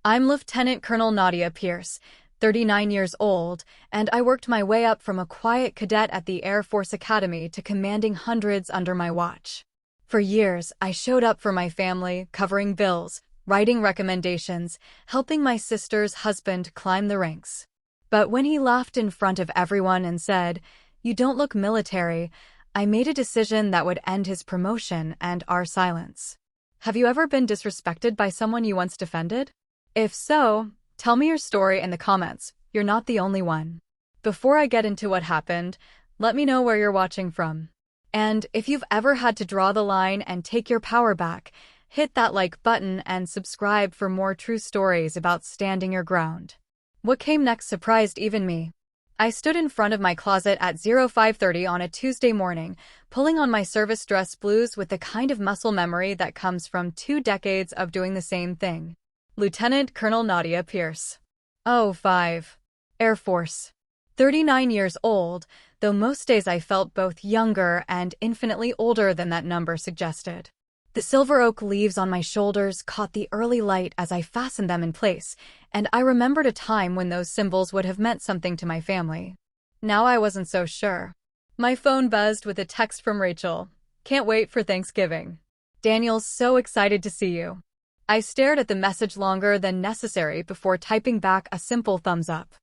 I'm Lieutenant Colonel Nadia Pierce, 39 years old, and I worked my way up from a quiet cadet at the Air Force Academy to commanding hundreds under my watch. For years, I showed up for my family, covering bills, writing recommendations, helping my sister's husband climb the ranks. But when he laughed in front of everyone and said, "You don't look military," I made a decision that would end his promotion and our silence. Have you ever been disrespected by someone you once defended? If so, tell me your story in the comments. You're not the only one. Before I get into what happened, let me know where you're watching from. And if you've ever had to draw the line and take your power back, hit that like button and subscribe for more true stories about standing your ground. What came next surprised even me. I stood in front of my closet at 05:30 on a Tuesday morning, pulling on my service dress blues with the kind of muscle memory that comes from 2 decades of doing the same thing. Lieutenant Colonel Nadia Pierce. 05. Air Force. 39 years old, though most days I felt both younger and infinitely older than that number suggested. The silver oak leaves on my shoulders caught the early light as I fastened them in place, and I remembered a time when those symbols would have meant something to my family. Now I wasn't so sure. My phone buzzed with a text from Rachel. "Can't wait for Thanksgiving. Daniel's so excited to see you." I stared at the message longer than necessary before typing back a simple thumbs up.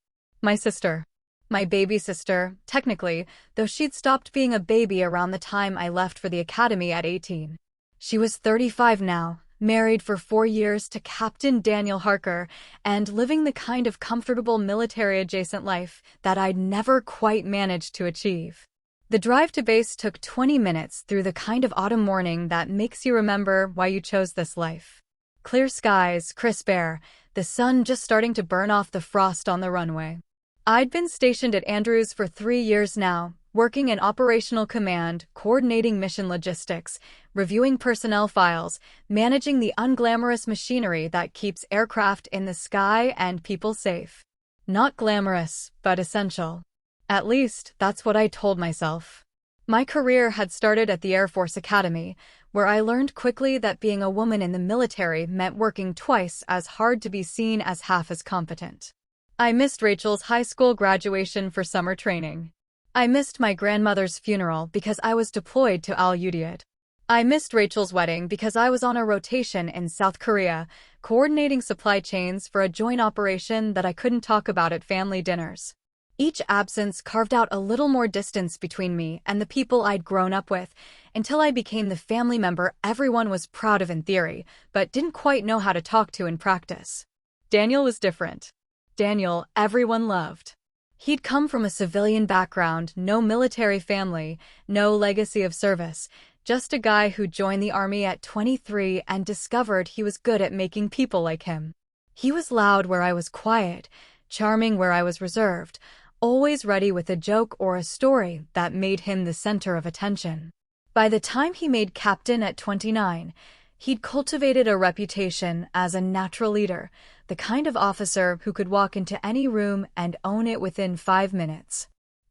My sister. My baby sister, technically, though she'd stopped being a baby around the time I left for the academy at 18. She was 35 now, married for 4 years to Captain Daniel Harker, and living the kind of comfortable military-adjacent life that I'd never quite managed to achieve. The drive to base took 20 minutes through the kind of autumn morning that makes you remember why you chose this life. Clear skies, crisp air, the sun just starting to burn off the frost on the runway. I'd been stationed at Andrews for 3 years now, working in operational command, coordinating mission logistics, reviewing personnel files, managing the unglamorous machinery that keeps aircraft in the sky and people safe. Not glamorous, but essential. At least, that's what I told myself. My career had started at the Air Force Academy, where I learned quickly that being a woman in the military meant working twice as hard to be seen as half as competent. I missed Rachel's high school graduation for summer training. I missed my grandmother's funeral because I was deployed to Al-Udeid. I missed Rachel's wedding because I was on a rotation in South Korea, coordinating supply chains for a joint operation that I couldn't talk about at family dinners. Each absence carved out a little more distance between me and the people I'd grown up with, until I became the family member everyone was proud of in theory, but didn't quite know how to talk to in practice. Daniel was different. Daniel, everyone loved. He'd come from a civilian background, no military family, no legacy of service, just a guy who joined the army at 23 and discovered he was good at making people like him. He was loud where I was quiet, charming where I was reserved, always ready with a joke or a story that made him the center of attention. By the time he made captain at 29, he'd cultivated a reputation as a natural leader, the kind of officer who could walk into any room and own it within 5 minutes.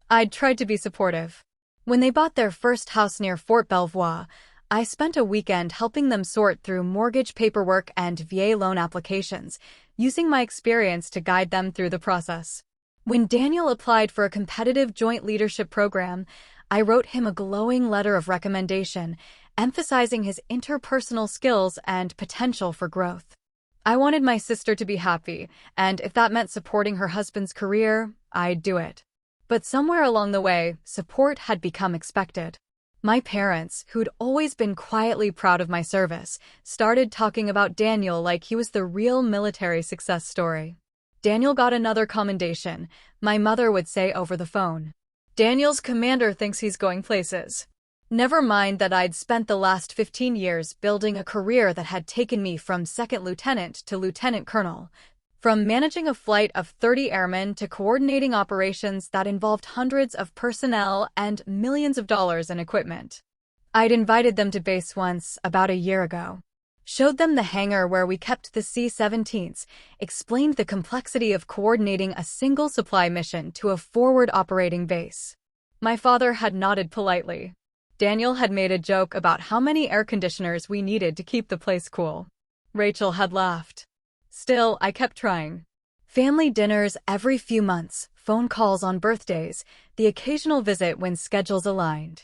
I'd tried to be supportive. When they bought their first house near Fort Belvoir, I spent a weekend helping them sort through mortgage paperwork and VA loan applications, using my experience to guide them through the process. When Daniel applied for a competitive joint leadership program, I wrote him a glowing letter of recommendation, emphasizing his interpersonal skills and potential for growth. I wanted my sister to be happy, and if that meant supporting her husband's career, I'd do it. But somewhere along the way, support had become expected. My parents, who'd always been quietly proud of my service, started talking about Daniel like he was the real military success story. "Daniel got another commendation," my mother would say over the phone. "Daniel's commander thinks he's going places." Never mind that I'd spent the last 15 years building a career that had taken me from second lieutenant to lieutenant colonel, from managing a flight of 30 airmen to coordinating operations that involved hundreds of personnel and millions of dollars in equipment. I'd invited them to base once, about a year ago. Showed them the hangar where we kept the C-17s, explained the complexity of coordinating a single supply mission to a forward operating base. My father had nodded politely. Daniel had made a joke about how many air conditioners we needed to keep the place cool. Rachel had laughed. Still, I kept trying. Family dinners every few months, phone calls on birthdays, the occasional visit when schedules aligned.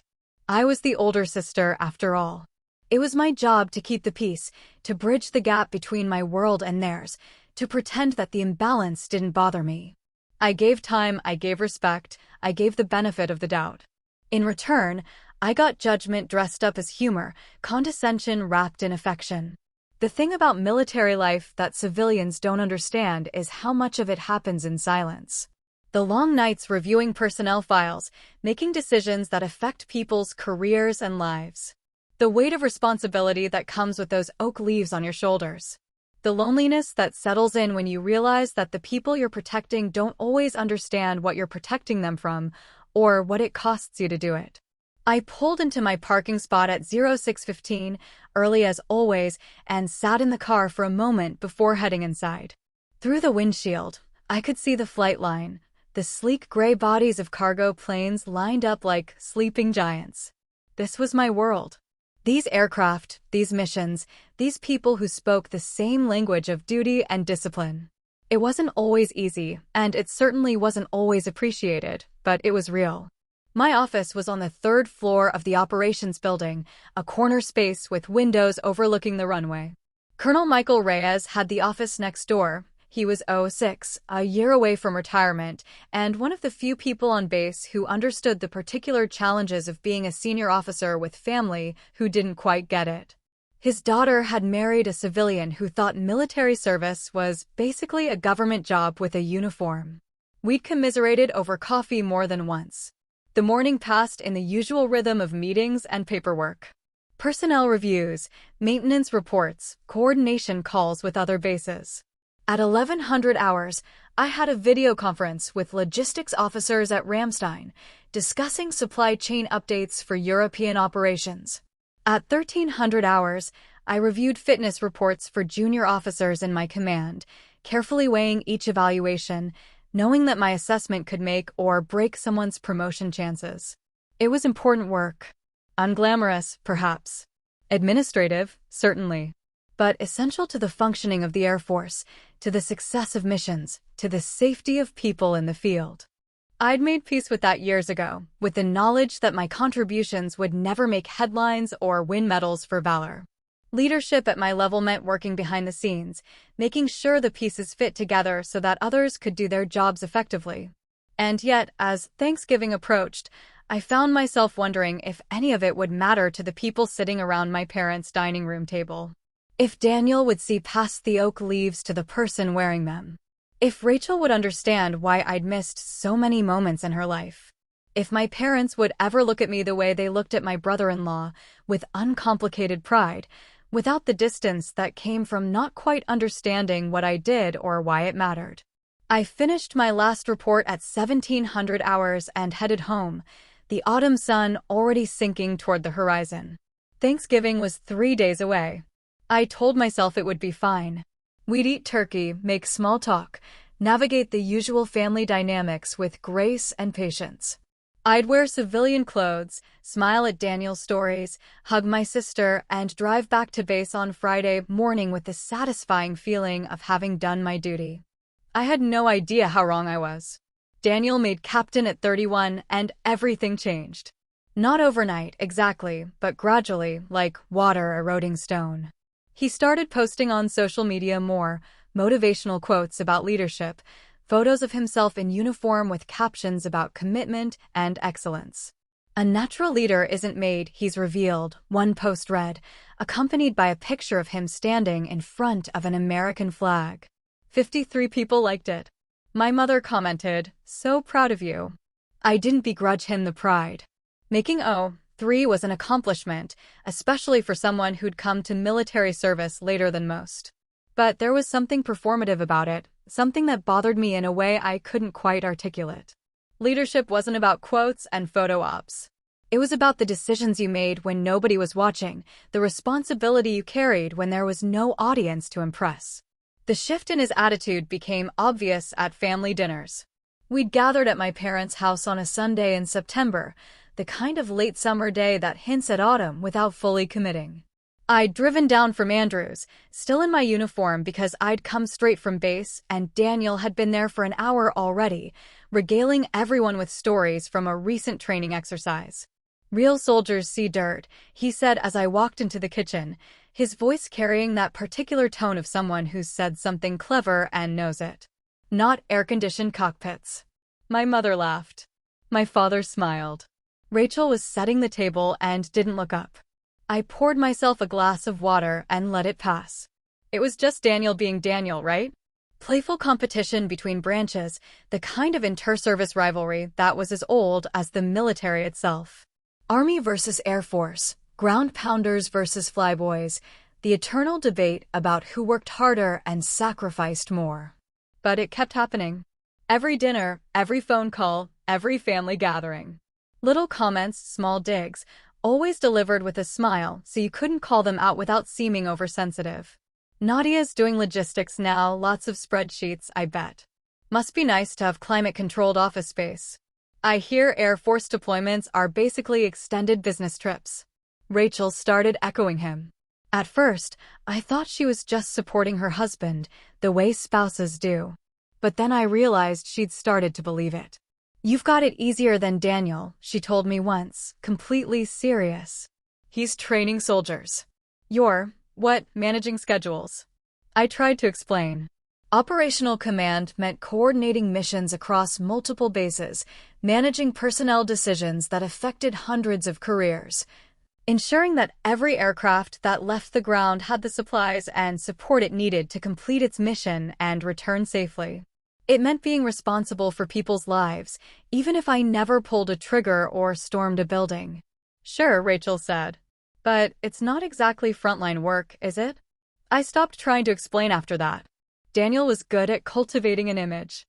I was the older sister, after all. It was my job to keep the peace, to bridge the gap between my world and theirs, to pretend that the imbalance didn't bother me. I gave time, I gave respect, I gave the benefit of the doubt. In return, I got judgment dressed up as humor, condescension wrapped in affection. The thing about military life that civilians don't understand is how much of it happens in silence. The long nights reviewing personnel files, making decisions that affect people's careers and lives. The weight of responsibility that comes with those oak leaves on your shoulders. The loneliness that settles in when you realize that the people you're protecting don't always understand what you're protecting them from, or what it costs you to do it. I pulled into my parking spot at 06:15, early as always, and sat in the car for a moment before heading inside. Through the windshield, I could see the flight line, the sleek gray bodies of cargo planes lined up like sleeping giants. This was my world. These aircraft, these missions, these people who spoke the same language of duty and discipline. It wasn't always easy, and it certainly wasn't always appreciated, but it was real. My office was on the third floor of the operations building, a corner space with windows overlooking the runway. Colonel Michael Reyes had the office next door. He was 06, a year away from retirement, and one of the few people on base who understood the particular challenges of being a senior officer with family who didn't quite get it. His daughter had married a civilian who thought military service was basically a government job with a uniform. We'd commiserated over coffee more than once. The morning passed in the usual rhythm of meetings and paperwork. Personnel reviews, maintenance reports, coordination calls with other bases. At 1100 hours, I had a video conference with logistics officers at Ramstein, discussing supply chain updates for European operations. At 1300 hours, I reviewed fitness reports for junior officers in my command, carefully weighing each evaluation, knowing that my assessment could make or break someone's promotion chances. It was important work. Unglamorous, perhaps. Administrative, certainly. But essential to the functioning of the Air Force, to the success of missions, to the safety of people in the field. I'd made peace with that years ago, with the knowledge that my contributions would never make headlines or win medals for valor. Leadership at my level meant working behind the scenes, making sure the pieces fit together so that others could do their jobs effectively. And yet, as Thanksgiving approached, I found myself wondering if any of it would matter to the people sitting around my parents' dining room table. If Daniel would see past the oak leaves to the person wearing them. If Rachel would understand why I'd missed so many moments in her life. If my parents would ever look at me the way they looked at my brother-in-law, with uncomplicated pride, without the distance that came from not quite understanding what I did or why it mattered. I finished my last report at 1700 hours and headed home, the autumn sun already sinking toward the horizon. Thanksgiving was 3 days away. I told myself it would be fine. We'd eat turkey, make small talk, navigate the usual family dynamics with grace and patience. I'd wear civilian clothes, smile at Daniel's stories, hug my sister, and drive back to base on Friday morning with the satisfying feeling of having done my duty. I had no idea how wrong I was. Daniel made captain at 31, and everything changed. Not overnight, exactly, but gradually, like water eroding stone. He started posting on social media more, motivational quotes about leadership, photos of himself in uniform with captions about commitment and excellence. A natural leader isn't made, he's revealed, one post read, accompanied by a picture of him standing in front of an American flag. 53 people liked it. My mother commented, "So proud of you." I didn't begrudge him the pride. Making 3 was an accomplishment, especially for someone who'd come to military service later than most. But there was something performative about it, something that bothered me in a way I couldn't quite articulate. Leadership wasn't about quotes and photo ops. It was about the decisions you made when nobody was watching, the responsibility you carried when there was no audience to impress. The shift in his attitude became obvious at family dinners. We'd gathered at my parents' house on a Sunday in September, the kind of late summer day that hints at autumn without fully committing. I'd driven down from Andrews, still in my uniform because I'd come straight from base, and Daniel had been there for an hour already, regaling everyone with stories from a recent training exercise. "Real soldiers see dirt," he said as I walked into the kitchen, his voice carrying that particular tone of someone who's said something clever and knows it. "Not air-conditioned cockpits." My mother laughed. My father smiled. Rachel was setting the table and didn't look up. I poured myself a glass of water and let it pass. It was just Daniel being Daniel, right? Playful competition between branches, the kind of inter-service rivalry that was as old as the military itself. Army versus Air Force, ground pounders versus flyboys, the eternal debate about who worked harder and sacrificed more. But it kept happening. Every dinner, every phone call, every family gathering. Little comments, small digs, always delivered with a smile so you couldn't call them out without seeming oversensitive. "Nadia's doing logistics now, lots of spreadsheets, I bet. Must be nice to have climate-controlled office space. I hear Air Force deployments are basically extended business trips." Rachel started echoing him. At first, I thought she was just supporting her husband, the way spouses do. But then I realized she'd started to believe it. "You've got it easier than Daniel," she told me once, completely serious. "He's training soldiers. You're, what, managing schedules?" I tried to explain. Operational command meant coordinating missions across multiple bases, managing personnel decisions that affected hundreds of careers, ensuring that every aircraft that left the ground had the supplies and support it needed to complete its mission and return safely. It meant being responsible for people's lives, even if I never pulled a trigger or stormed a building. "Sure," Rachel said. "But it's not exactly frontline work, is it?" I stopped trying to explain after that. Daniel was good at cultivating an image.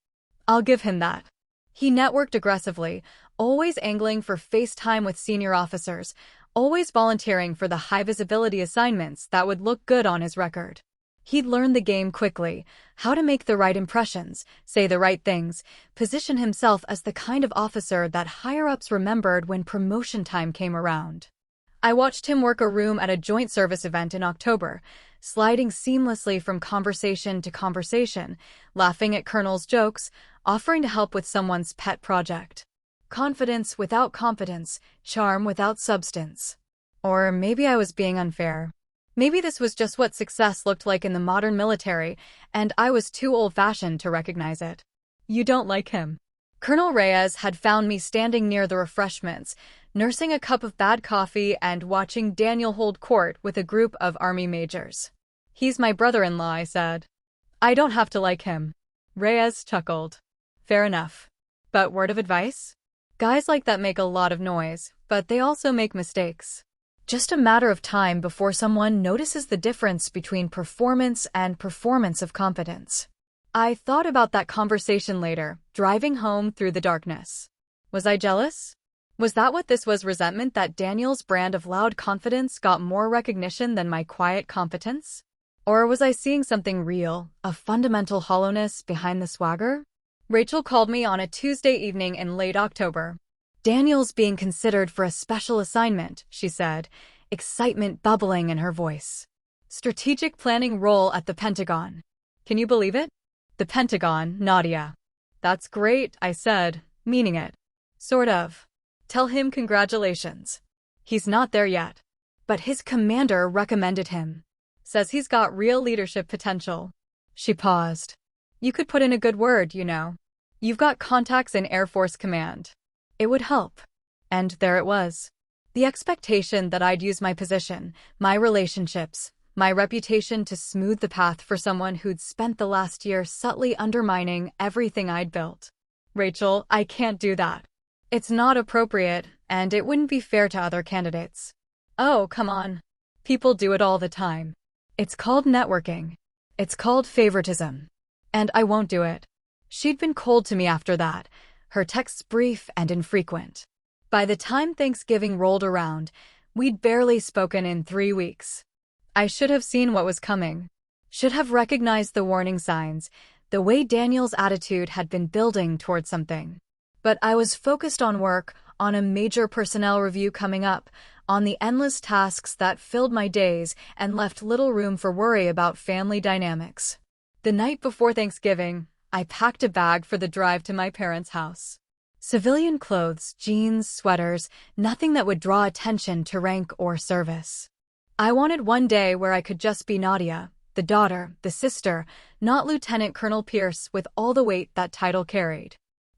I'll give him that. He networked aggressively, always angling for face time with senior officers, always volunteering for the high-visibility assignments that would look good on his record. He'd learned the game quickly, how to make the right impressions, say the right things, position himself as the kind of officer that higher-ups remembered when promotion time came around. I watched him work a room at a joint service event in October, sliding seamlessly from conversation to conversation, laughing at colonels' jokes, offering to help with someone's pet project. Confidence without competence, charm without substance. Or maybe I was being unfair. Maybe this was just what success looked like in the modern military, and I was too old-fashioned to recognize it. "You don't like him." Colonel Reyes had found me standing near the refreshments, nursing a cup of bad coffee and watching Daniel hold court with a group of Army majors. "He's my brother-in-law," I said. "I don't have to like him." Reyes chuckled. "Fair enough. But word of advice? Guys like that make a lot of noise, but they also make mistakes. Just a matter of time before someone notices the difference between performance and performance of competence." I thought about that conversation later, driving home through the darkness. Was I jealous? Was that what this was, resentment that Daniel's brand of loud confidence got more recognition than my quiet competence? Or was I seeing something real, a fundamental hollowness behind the swagger? Rachel called me on a Tuesday evening in late October. "Daniel's being considered for a special assignment," she said, excitement bubbling in her voice. "Strategic planning role at the Pentagon." Can you believe it? The Pentagon, Nadia. "That's great," I said, meaning it. "Sort of. Tell him congratulations. He's not there yet. But his commander recommended him. Says he's got real leadership potential." She paused. "You could put in a good word, you know. You've got contacts in Air Force Command. It would help." And there it was. The expectation that I'd use my position, my relationships, my reputation to smooth the path for someone who'd spent the last year subtly undermining everything I'd built. "Rachel, I can't do that. It's not appropriate, and it wouldn't be fair to other candidates." "Oh, come on. People do it all the time. It's called networking. It's called favoritism. And I won't do it." She'd been cold to me after that, her texts brief and infrequent. By the time Thanksgiving rolled around, we'd barely spoken in 3 weeks. I should have seen what was coming. Should have recognized the warning signs, the way Daniel's attitude had been building toward something. But I was focused on work, on a major personnel review coming up, on the endless tasks that filled my days and left little room for worry about family dynamics. The night before Thanksgiving, I packed a bag for the drive to my parents' house. Civilian clothes, jeans, sweaters, nothing that would draw attention to rank or service. I wanted one day where I could just be Nadia, the daughter, the sister, not Lieutenant Colonel Pierce with all the weight that title carried.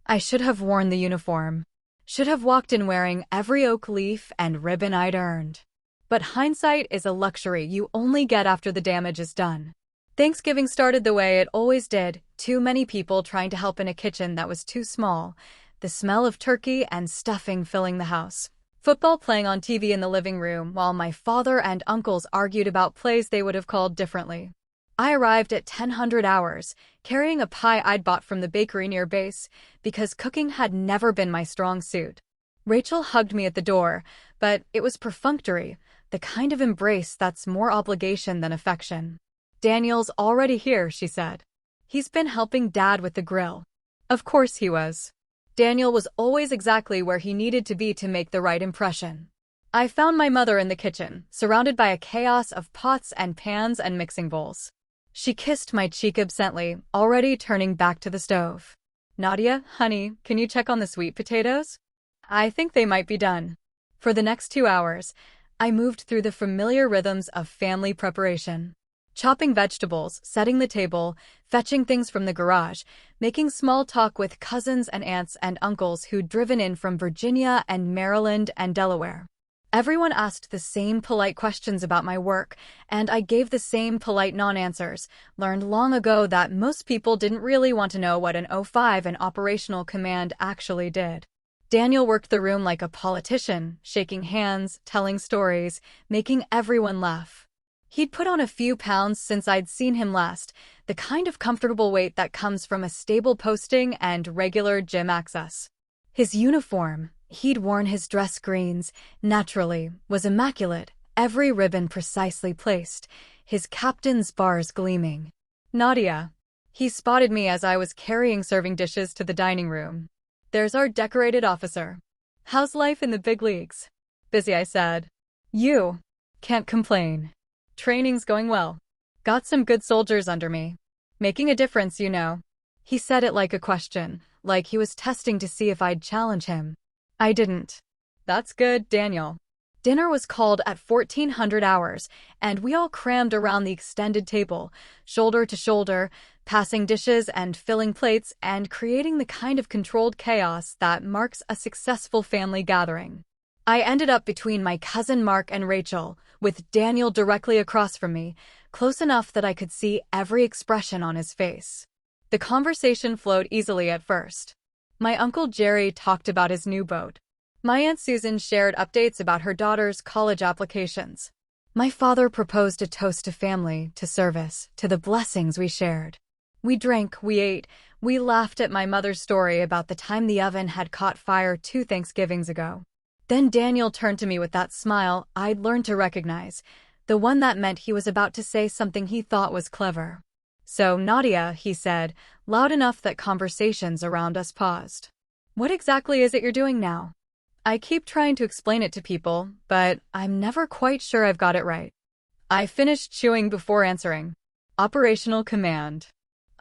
I should have worn the uniform. Should have walked in wearing every oak leaf and ribbon I'd earned. But hindsight is a luxury you only get after the damage is done. Thanksgiving started the way it always did, too many people trying to help in a kitchen that was too small, the smell of turkey and stuffing filling the house. Football playing on TV in the living room while my father and uncles argued about plays they would have called differently. I arrived at 1000 hours, carrying a pie I'd bought from the bakery near base, because cooking had never been my strong suit. Rachel hugged me at the door, but it was perfunctory, the kind of embrace that's more obligation than affection. "Daniel's already here," she said. "He's been helping Dad with the grill." Of course he was. Daniel was always exactly where he needed to be to make the right impression. I found my mother in the kitchen, surrounded by a chaos of pots and pans and mixing bowls. She kissed my cheek absently, already turning back to the stove. "Nadia, honey, can you check on the sweet potatoes? I think they might be done." For the next 2 hours, I moved through the familiar rhythms of family preparation. Chopping vegetables, setting the table, fetching things from the garage, making small talk with cousins and aunts and uncles who'd driven in from Virginia and Maryland and Delaware. Everyone asked the same polite questions about my work, and I gave the same polite non-answers, learned long ago that most people didn't really want to know what an O5 and operational command actually did. Daniel worked the room like a politician, shaking hands, telling stories, making everyone laugh. He'd put on a few pounds since I'd seen him last, the kind of comfortable weight that comes from a stable posting and regular gym access. His uniform, he'd worn his dress greens, naturally, was immaculate, every ribbon precisely placed, his captain's bars gleaming. "Nadia." He spotted me as I was carrying serving dishes to the dining room. "There's our decorated officer. How's life in the big leagues?" "Busy," I said. "You?" "Can't complain. Training's going well. Got some good soldiers under me. Making a difference, you know." He said it like a question, like he was testing to see if I'd challenge him. I didn't. "That's good, Daniel." Dinner was called at 1400 hours, and we all crammed around the extended table, shoulder to shoulder, passing dishes and filling plates and creating the kind of controlled chaos that marks a successful family gathering. I ended up between my cousin Mark and Rachel, with Daniel directly across from me, close enough that I could see every expression on his face. The conversation flowed easily at first. My Uncle Jerry talked about his new boat. My Aunt Susan shared updates about her daughter's college applications. My father proposed a toast to family, to service, to the blessings we shared. We drank, we ate, we laughed at my mother's story about the time the oven had caught fire 2 Thanksgivings ago. Then Daniel turned to me with that smile I'd learned to recognize, the one that meant he was about to say something he thought was clever. "So, Nadia," he said, loud enough that conversations around us paused. "What exactly is it you're doing now?" I keep trying to explain it to people, but I'm never quite sure I've got it right. I finished chewing before answering. Operational command.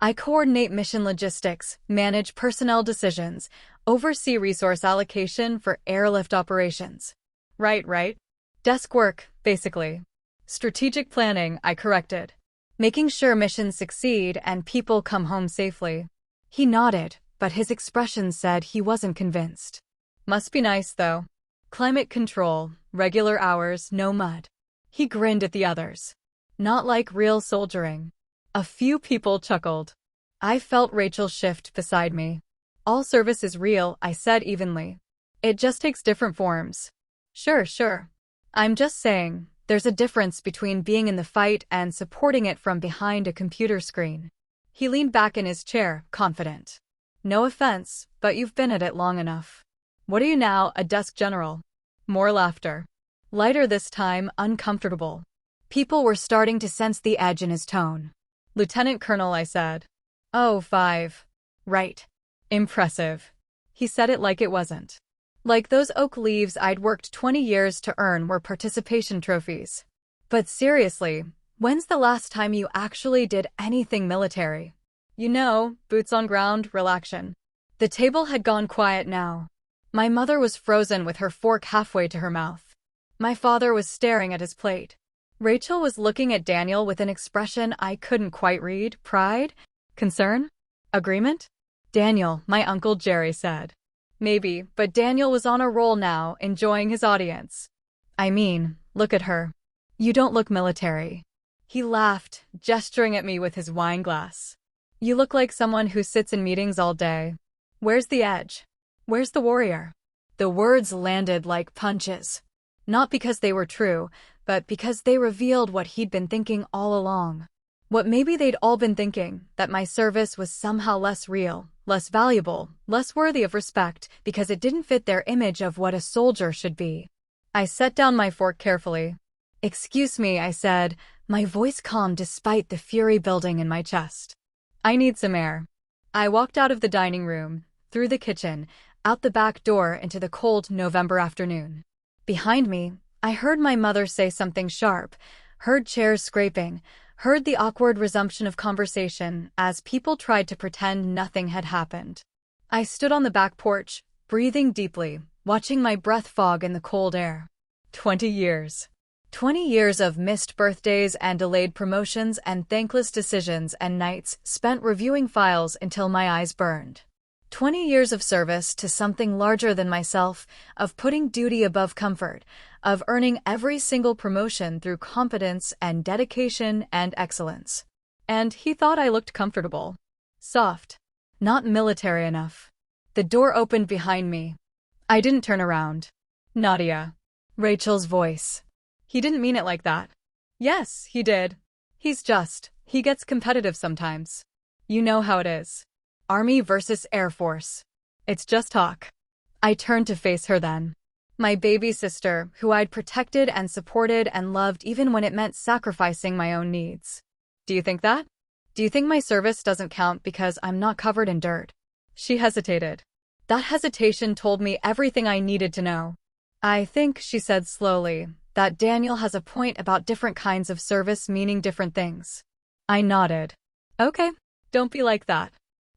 I coordinate mission logistics, manage personnel decisions, oversee resource allocation for airlift operations. Right. Desk work, basically. Strategic planning, I corrected. Making sure missions succeed and people come home safely. He nodded, but his expression said he wasn't convinced. Must be nice, though. Climate control, regular hours, no mud. He grinned at the others. Not like real soldiering. A few people chuckled. I felt Rachel shift beside me. "All service is real," I said evenly. "It just takes different forms." Sure. I'm just saying, there's a difference between being in the fight and supporting it from behind a computer screen. He leaned back in his chair, confident. "No offense, but you've been at it long enough." "What are you now, a desk general?" More laughter. Lighter this time, uncomfortable. People were starting to sense the edge in his tone. "Lieutenant Colonel," I said. "Oh, 5. Right. Impressive." He said it like it wasn't. Like those oak leaves I'd worked 20 years to earn were participation trophies. But seriously, when's the last time you actually did anything military? You know, boots on ground, relaxation. The table had gone quiet now. My mother was frozen with her fork halfway to her mouth. My father was staring at his plate. Rachel was looking at Daniel with an expression I couldn't quite read. Pride? Concern? Agreement? Daniel, my Uncle Jerry said. Maybe, but Daniel was on a roll now, enjoying his audience. I mean, look at her. You don't look military. He laughed, gesturing at me with his wine glass. You look like someone who sits in meetings all day. Where's the edge? Where's the warrior? The words landed like punches. Not because they were true, but because they revealed what he'd been thinking all along. What maybe they'd all been thinking, that my service was somehow less real, less valuable, less worthy of respect, because it didn't fit their image of what a soldier should be. I set down my fork carefully. Excuse me, I said, my voice calm despite the fury building in my chest. I need some air. I walked out of the dining room, through the kitchen, out the back door into the cold November afternoon. Behind me, I heard my mother say something sharp, heard chairs scraping, heard the awkward resumption of conversation as people tried to pretend nothing had happened. I stood on the back porch, breathing deeply, watching my breath fog in the cold air. 20 years. 20 years of missed birthdays and delayed promotions and thankless decisions and nights spent reviewing files until my eyes burned. 20 years of service to something larger than myself, of putting duty above comfort, of earning every single promotion through competence and dedication and excellence. And he thought I looked comfortable. Soft. Not military enough. The door opened behind me. I didn't turn around. Nadia. Rachel's voice. He didn't mean it like that. Yes, he did. He gets competitive sometimes. You know how it is. Army versus Air Force. It's just talk. I turned to face her then. My baby sister, who I'd protected and supported and loved even when it meant sacrificing my own needs. Do you think that? Do you think my service doesn't count because I'm not covered in dirt? She hesitated. That hesitation told me everything I needed to know. I think, she said slowly, that Daniel has a point about different kinds of service meaning different things. I nodded. Okay, don't be like that.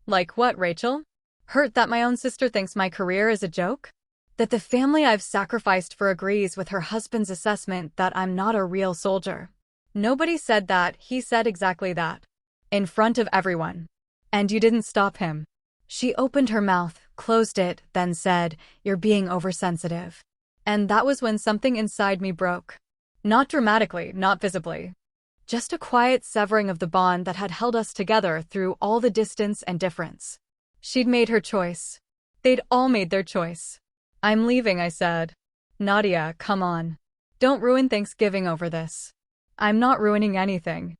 Like what, Rachel? Hurt that my own sister thinks my career is a joke? That the family I've sacrificed for agrees with her husband's assessment that I'm not a real soldier? Nobody said that, he said exactly that. In front of everyone. And you didn't stop him. She opened her mouth, closed it, then said, "You're being oversensitive." And that was when something inside me broke. Not dramatically, not visibly. Just a quiet severing of the bond that had held us together through all the distance and difference. She'd made her choice. They'd all made their choice. I'm leaving, I said. Nadia, come on. Don't ruin Thanksgiving over this. I'm not ruining anything.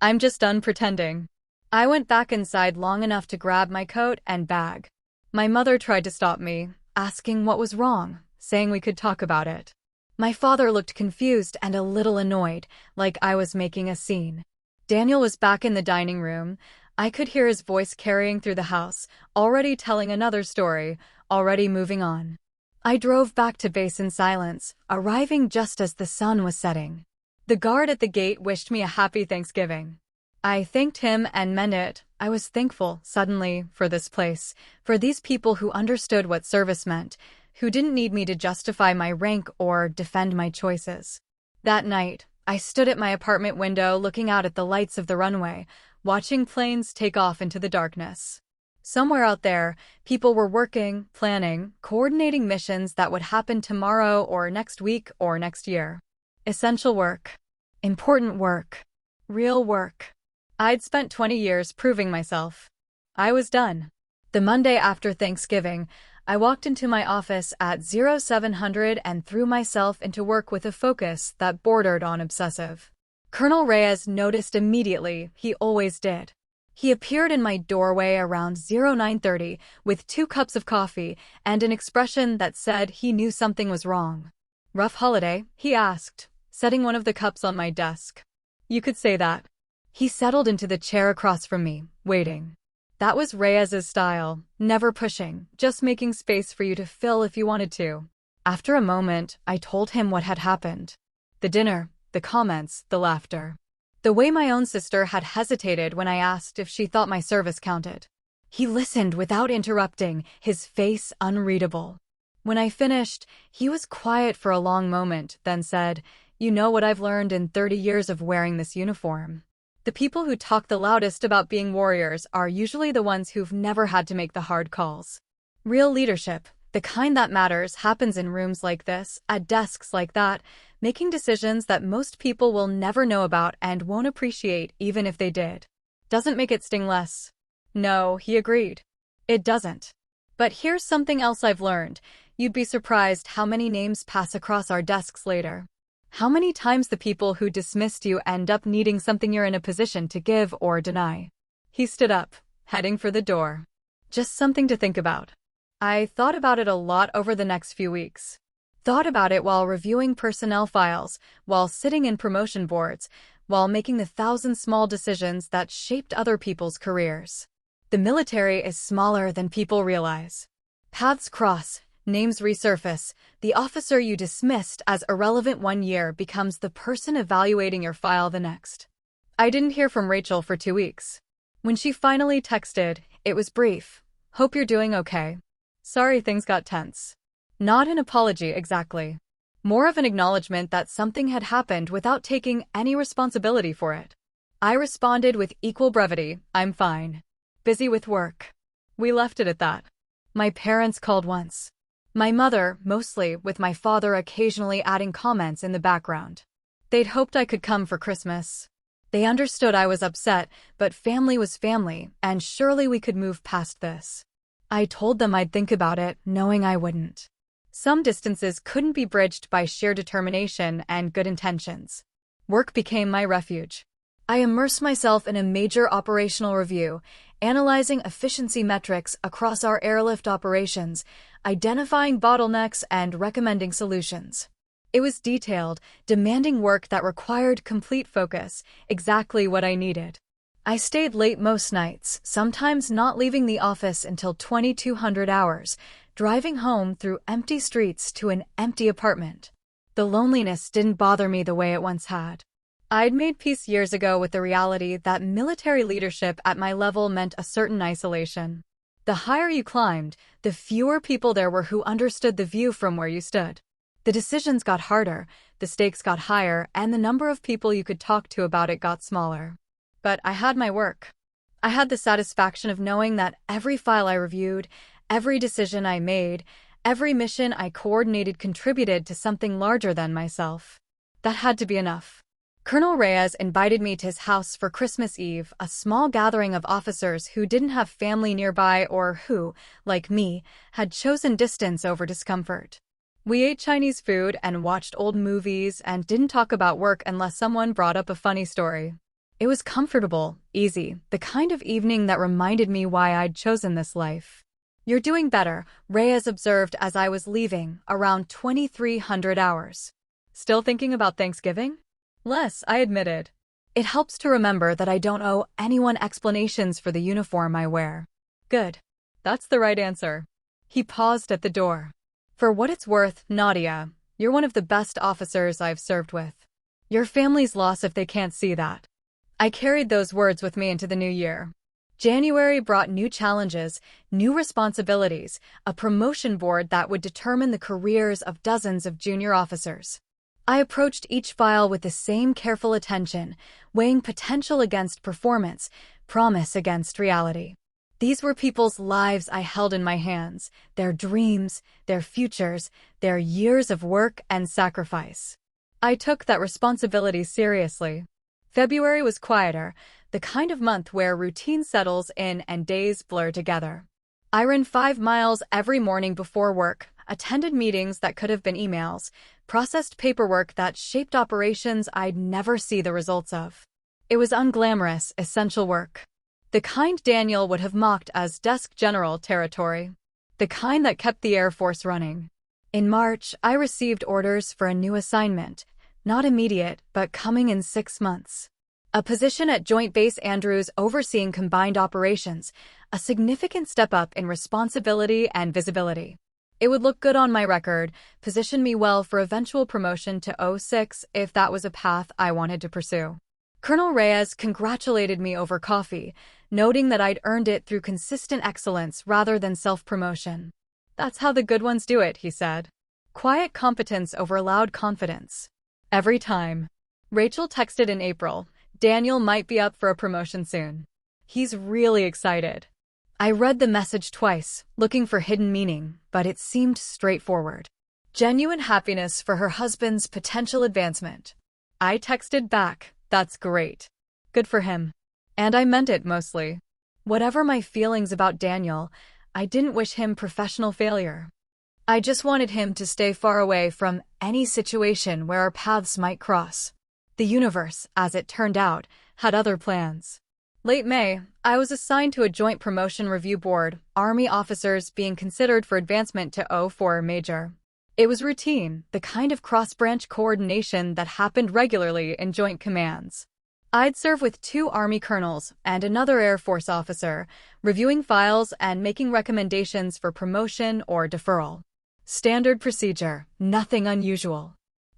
I'm just done pretending. I went back inside long enough to grab my coat and bag. My mother tried to stop me, asking what was wrong, saying we could talk about it. My father looked confused and a little annoyed, like I was making a scene. Daniel was back in the dining room. I could hear his voice carrying through the house, already telling another story, already moving on. I drove back to base in silence, arriving just as the sun was setting. The guard at the gate wished me a happy Thanksgiving. I thanked him and meant it. I was thankful, suddenly, for this place, for these people who understood what service meant, who didn't need me to justify my rank or defend my choices. That night, I stood at my apartment window looking out at the lights of the runway, watching planes take off into the darkness. Somewhere out there, people were working, planning, coordinating missions that would happen tomorrow or next week or next year. Essential work. Important work. Real work. I'd spent 20 years proving myself. I was done. The Monday after Thanksgiving, I walked into my office at 0700 and threw myself into work with a focus that bordered on obsessive. Colonel Reyes noticed immediately, he always did. He appeared in my doorway around 0930 with 2 cups of coffee and an expression that said he knew something was wrong. Rough holiday? He asked, setting one of the cups on my desk. You could say that. He settled into the chair across from me, waiting. That was Reyes's style, never pushing, just making space for you to fill if you wanted to. After a moment, I told him what had happened. The dinner, the comments, the laughter. The way my own sister had hesitated when I asked if she thought my service counted. He listened without interrupting, his face unreadable. When I finished, he was quiet for a long moment, then said, "You know what I've learned in 30 years of wearing this uniform? The people who talk the loudest about being warriors are usually the ones who've never had to make the hard calls. Real leadership, the kind that matters, happens in rooms like this, at desks like that, making decisions that most people will never know about and won't appreciate even if they did. Doesn't make it sting less." No, he agreed. It doesn't. But here's something else I've learned. You'd be surprised how many names pass across our desks later. How many times the people who dismissed you end up needing something you're in a position to give or deny. He stood up, heading for the door. Just something to think about. I thought about it a lot over the next few weeks. Thought about it while reviewing personnel files, while sitting in promotion boards, while making the 1,000 small decisions that shaped other people's careers. The military is smaller than people realize. Paths cross, names resurface. The officer you dismissed as irrelevant one year becomes the person evaluating your file the next. I didn't hear from Rachel for 2 weeks. When she finally texted, it was brief. "Hope you're doing okay. Sorry things got tense." Not an apology exactly. More of an acknowledgement that something had happened without taking any responsibility for it. I responded with equal brevity, "I'm fine. Busy with work." We left it at that. My parents called once. My mother, mostly, with my father occasionally adding comments in the background. They'd hoped I could come for Christmas. They understood I was upset, but family was family, and surely we could move past this. I told them I'd think about it, knowing I wouldn't. Some distances couldn't be bridged by sheer determination and good intentions. Work became my refuge. I immersed myself in a major operational review, analyzing efficiency metrics across our airlift operations, identifying bottlenecks and recommending solutions. It was detailed, demanding work that required complete focus, exactly what I needed. I stayed late most nights, sometimes not leaving the office until 2200 hours, driving home through empty streets to an empty apartment. The loneliness didn't bother me the way it once had. I'd made peace years ago with the reality that military leadership at my level meant a certain isolation. The higher you climbed, the fewer people there were who understood the view from where you stood. The decisions got harder, the stakes got higher, and the number of people you could talk to about it got smaller. But I had my work. I had the satisfaction of knowing that every file I reviewed, every decision I made, every mission I coordinated contributed to something larger than myself. That had to be enough. Colonel Reyes invited me to his house for Christmas Eve, a small gathering of officers who didn't have family nearby or who, like me, had chosen distance over discomfort. We ate Chinese food and watched old movies and didn't talk about work unless someone brought up a funny story. It was comfortable, easy, the kind of evening that reminded me why I'd chosen this life. "You're doing better," Reyes observed as I was leaving, around 2300 hours. "Still thinking about Thanksgiving?" "Less," I admitted. "It helps to remember that I don't owe anyone explanations for the uniform I wear." "Good. That's the right answer." He paused at the door. "For what it's worth, Nadia, you're one of the best officers I've served with. Your family's loss if they can't see that." I carried those words with me into the new year. January brought new challenges, new responsibilities, a promotion board that would determine the careers of dozens of junior officers. I approached each file with the same careful attention, weighing potential against performance, promise against reality. These were people's lives I held in my hands, their dreams, their futures, their years of work and sacrifice. I took that responsibility seriously. February was quieter, the kind of month where routine settles in and days blur together. I ran 5 miles every morning before work, attended meetings that could have been emails, processed paperwork that shaped operations I'd never see the results of. It was unglamorous, essential work. The kind Daniel would have mocked as desk general territory. The kind that kept the Air Force running. In March, I received orders for a new assignment, not immediate, but coming in 6 months. A position at Joint Base Andrews overseeing combined operations, a significant step up in responsibility and visibility. It would look good on my record, position me well for eventual promotion to O6 if that was a path I wanted to pursue. Colonel Reyes congratulated me over coffee, noting that I'd earned it through consistent excellence rather than self-promotion. That's how the good ones do it, he said. Quiet competence over loud confidence. Every time. Rachel texted in April, Daniel might be up for a promotion soon. He's really excited. I read the message twice, looking for hidden meaning, but it seemed straightforward. Genuine happiness for her husband's potential advancement. I texted back, that's great. Good for him. And I meant it mostly. Whatever my feelings about Daniel, I didn't wish him professional failure. I just wanted him to stay far away from any situation where our paths might cross. The universe, as it turned out, had other plans. Late May, I was assigned to a joint promotion review board, Army officers being considered for advancement to O4 Major. It was routine, the kind of cross-branch coordination that happened regularly in joint commands. I'd serve with 2 Army colonels and another Air Force officer, reviewing files and making recommendations for promotion or deferral. Standard procedure, nothing unusual.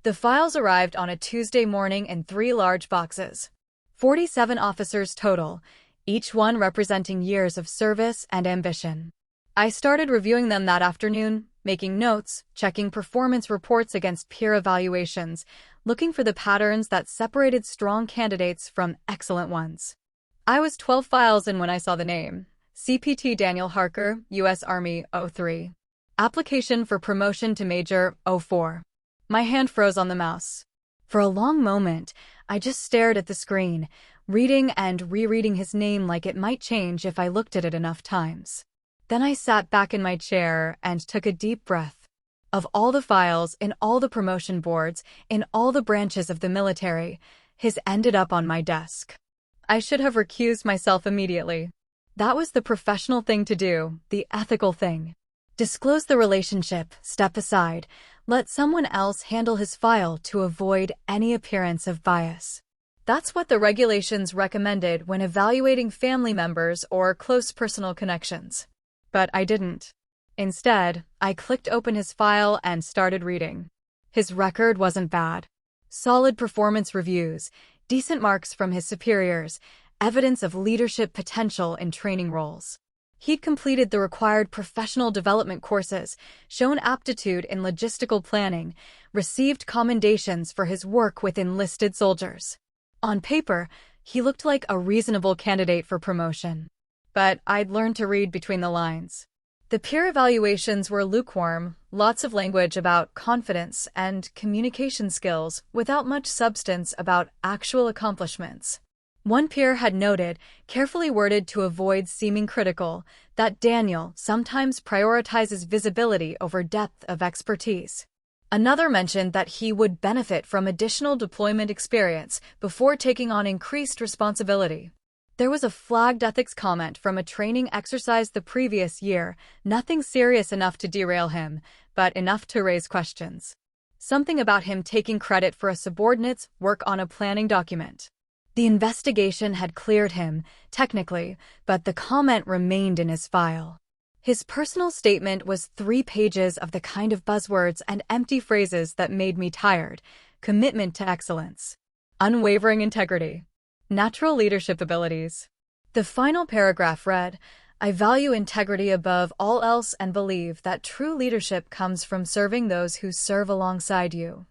The files arrived on a Tuesday morning in 3 large boxes. 47 officers total, each one representing years of service and ambition. I started reviewing them that afternoon, making notes, checking performance reports against peer evaluations, looking for the patterns that separated strong candidates from excellent ones. I was 12 files in when I saw the name. CPT Daniel Harker, U.S. Army, O3. Application for promotion to Major, O4. My hand froze on the mouse. For a long moment, I just stared at the screen, reading and rereading his name like it might change if I looked at it enough times. Then I sat back in my chair and took a deep breath. Of all the files, in all the promotion boards, in all the branches of the military, his ended up on my desk. I should have recused myself immediately. That was the professional thing to do, the ethical thing. Disclose the relationship, step aside, let someone else handle his file to avoid any appearance of bias. That's what the regulations recommended when evaluating family members or close personal connections. But I didn't. Instead, I clicked open his file and started reading. His record wasn't bad. Solid performance reviews, decent marks from his superiors, evidence of leadership potential in training roles. He'd completed the required professional development courses, shown aptitude in logistical planning, received commendations for his work with enlisted soldiers. On paper, he looked like a reasonable candidate for promotion. But I'd learned to read between the lines. The peer evaluations were lukewarm, lots of language about confidence and communication skills without much substance about actual accomplishments. One peer had noted, carefully worded to avoid seeming critical, that Daniel sometimes prioritizes visibility over depth of expertise. Another mentioned that he would benefit from additional deployment experience before taking on increased responsibility. There was a flagged ethics comment from a training exercise the previous year, nothing serious enough to derail him, but enough to raise questions. Something about him taking credit for a subordinate's work on a planning document. The investigation had cleared him, technically, but the comment remained in his file. His personal statement was 3 pages of the kind of buzzwords and empty phrases that made me tired. Commitment to excellence. Unwavering integrity. Natural leadership abilities. The final paragraph read, I value integrity above all else and believe that true leadership comes from serving those who serve alongside you.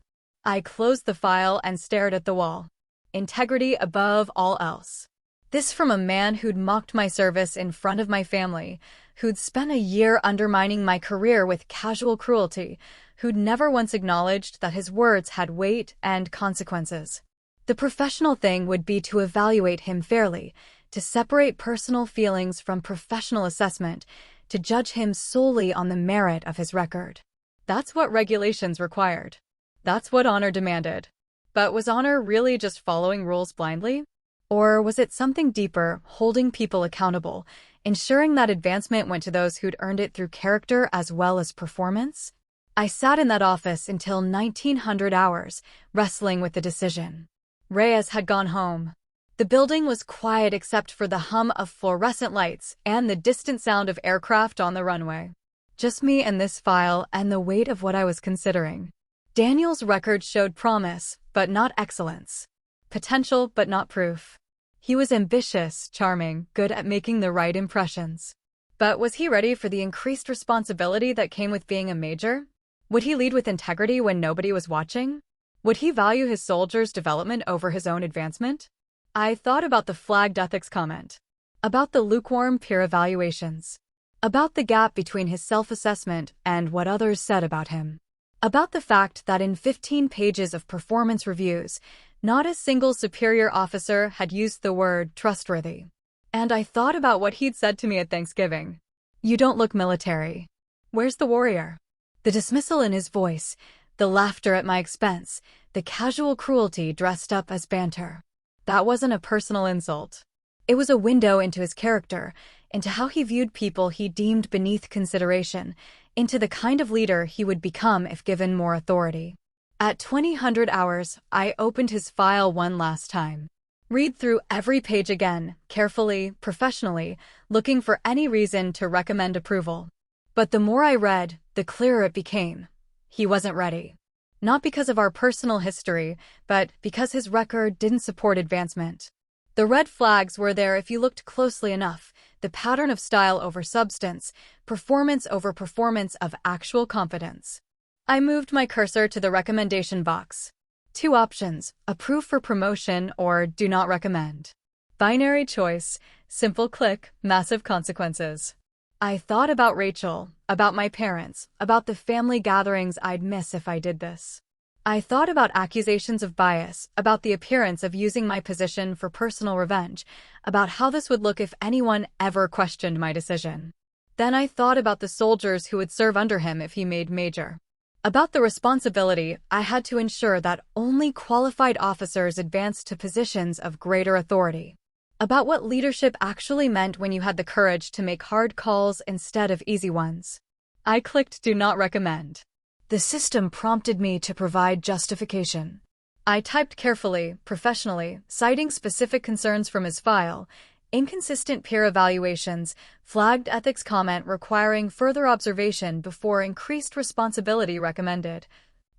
I closed the file and stared at the wall. Integrity above all else. This from a man who'd mocked my service in front of my family, who'd spent a year undermining my career with casual cruelty, who'd never once acknowledged that his words had weight and consequences. The professional thing would be to evaluate him fairly, to separate personal feelings from professional assessment, to judge him solely on the merit of his record. That's what regulations required. That's what honor demanded. But was honor really just following rules blindly? Or was it something deeper, holding people accountable, ensuring that advancement went to those who'd earned it through character as well as performance? I sat in that office until 1900 hours, wrestling with the decision. Reyes had gone home. The building was quiet except for the hum of fluorescent lights and the distant sound of aircraft on the runway. Just me and this file and the weight of what I was considering. Daniel's record showed promise, but not excellence. Potential, but not proof. He was ambitious, charming, good at making the right impressions. But was he ready for the increased responsibility that came with being a major? Would he lead with integrity when nobody was watching? Would he value his soldiers' development over his own advancement? I thought about the flagged ethics comment, about the lukewarm peer evaluations, about the gap between his self-assessment and what others said about him, about the fact that in 15 pages of performance reviews, not a single superior officer had used the word trustworthy. And I thought about what he'd said to me at Thanksgiving. "You don't look military. Where's the warrior?" The dismissal in his voice, the laughter at my expense, the casual cruelty dressed up as banter. That wasn't a personal insult. It was a window into his character, into how he viewed people he deemed beneath consideration, into the kind of leader he would become if given more authority. At 2000 hours, I opened his file one last time. Read through every page again, carefully, professionally, looking for any reason to recommend approval. But the more I read, the clearer it became. He wasn't ready. Not because of our personal history, but because his record didn't support advancement. The red flags were there if you looked closely enough, the pattern of style over substance, performance over performance of actual competence. I moved my cursor to the recommendation box. 2 options, approve for promotion or do not recommend. Binary choice, simple click, massive consequences. I thought about Rachel, about my parents, about the family gatherings I'd miss if I did this. I thought about accusations of bias, about the appearance of using my position for personal revenge, about how this would look if anyone ever questioned my decision. Then I thought about the soldiers who would serve under him if he made major. About the responsibility I had to ensure that only qualified officers advanced to positions of greater authority. About what leadership actually meant when you had the courage to make hard calls instead of easy ones. I clicked Do Not Recommend. The system prompted me to provide justification. I typed carefully, professionally, citing specific concerns from his file, inconsistent peer evaluations, flagged ethics comment requiring further observation before increased responsibility recommended,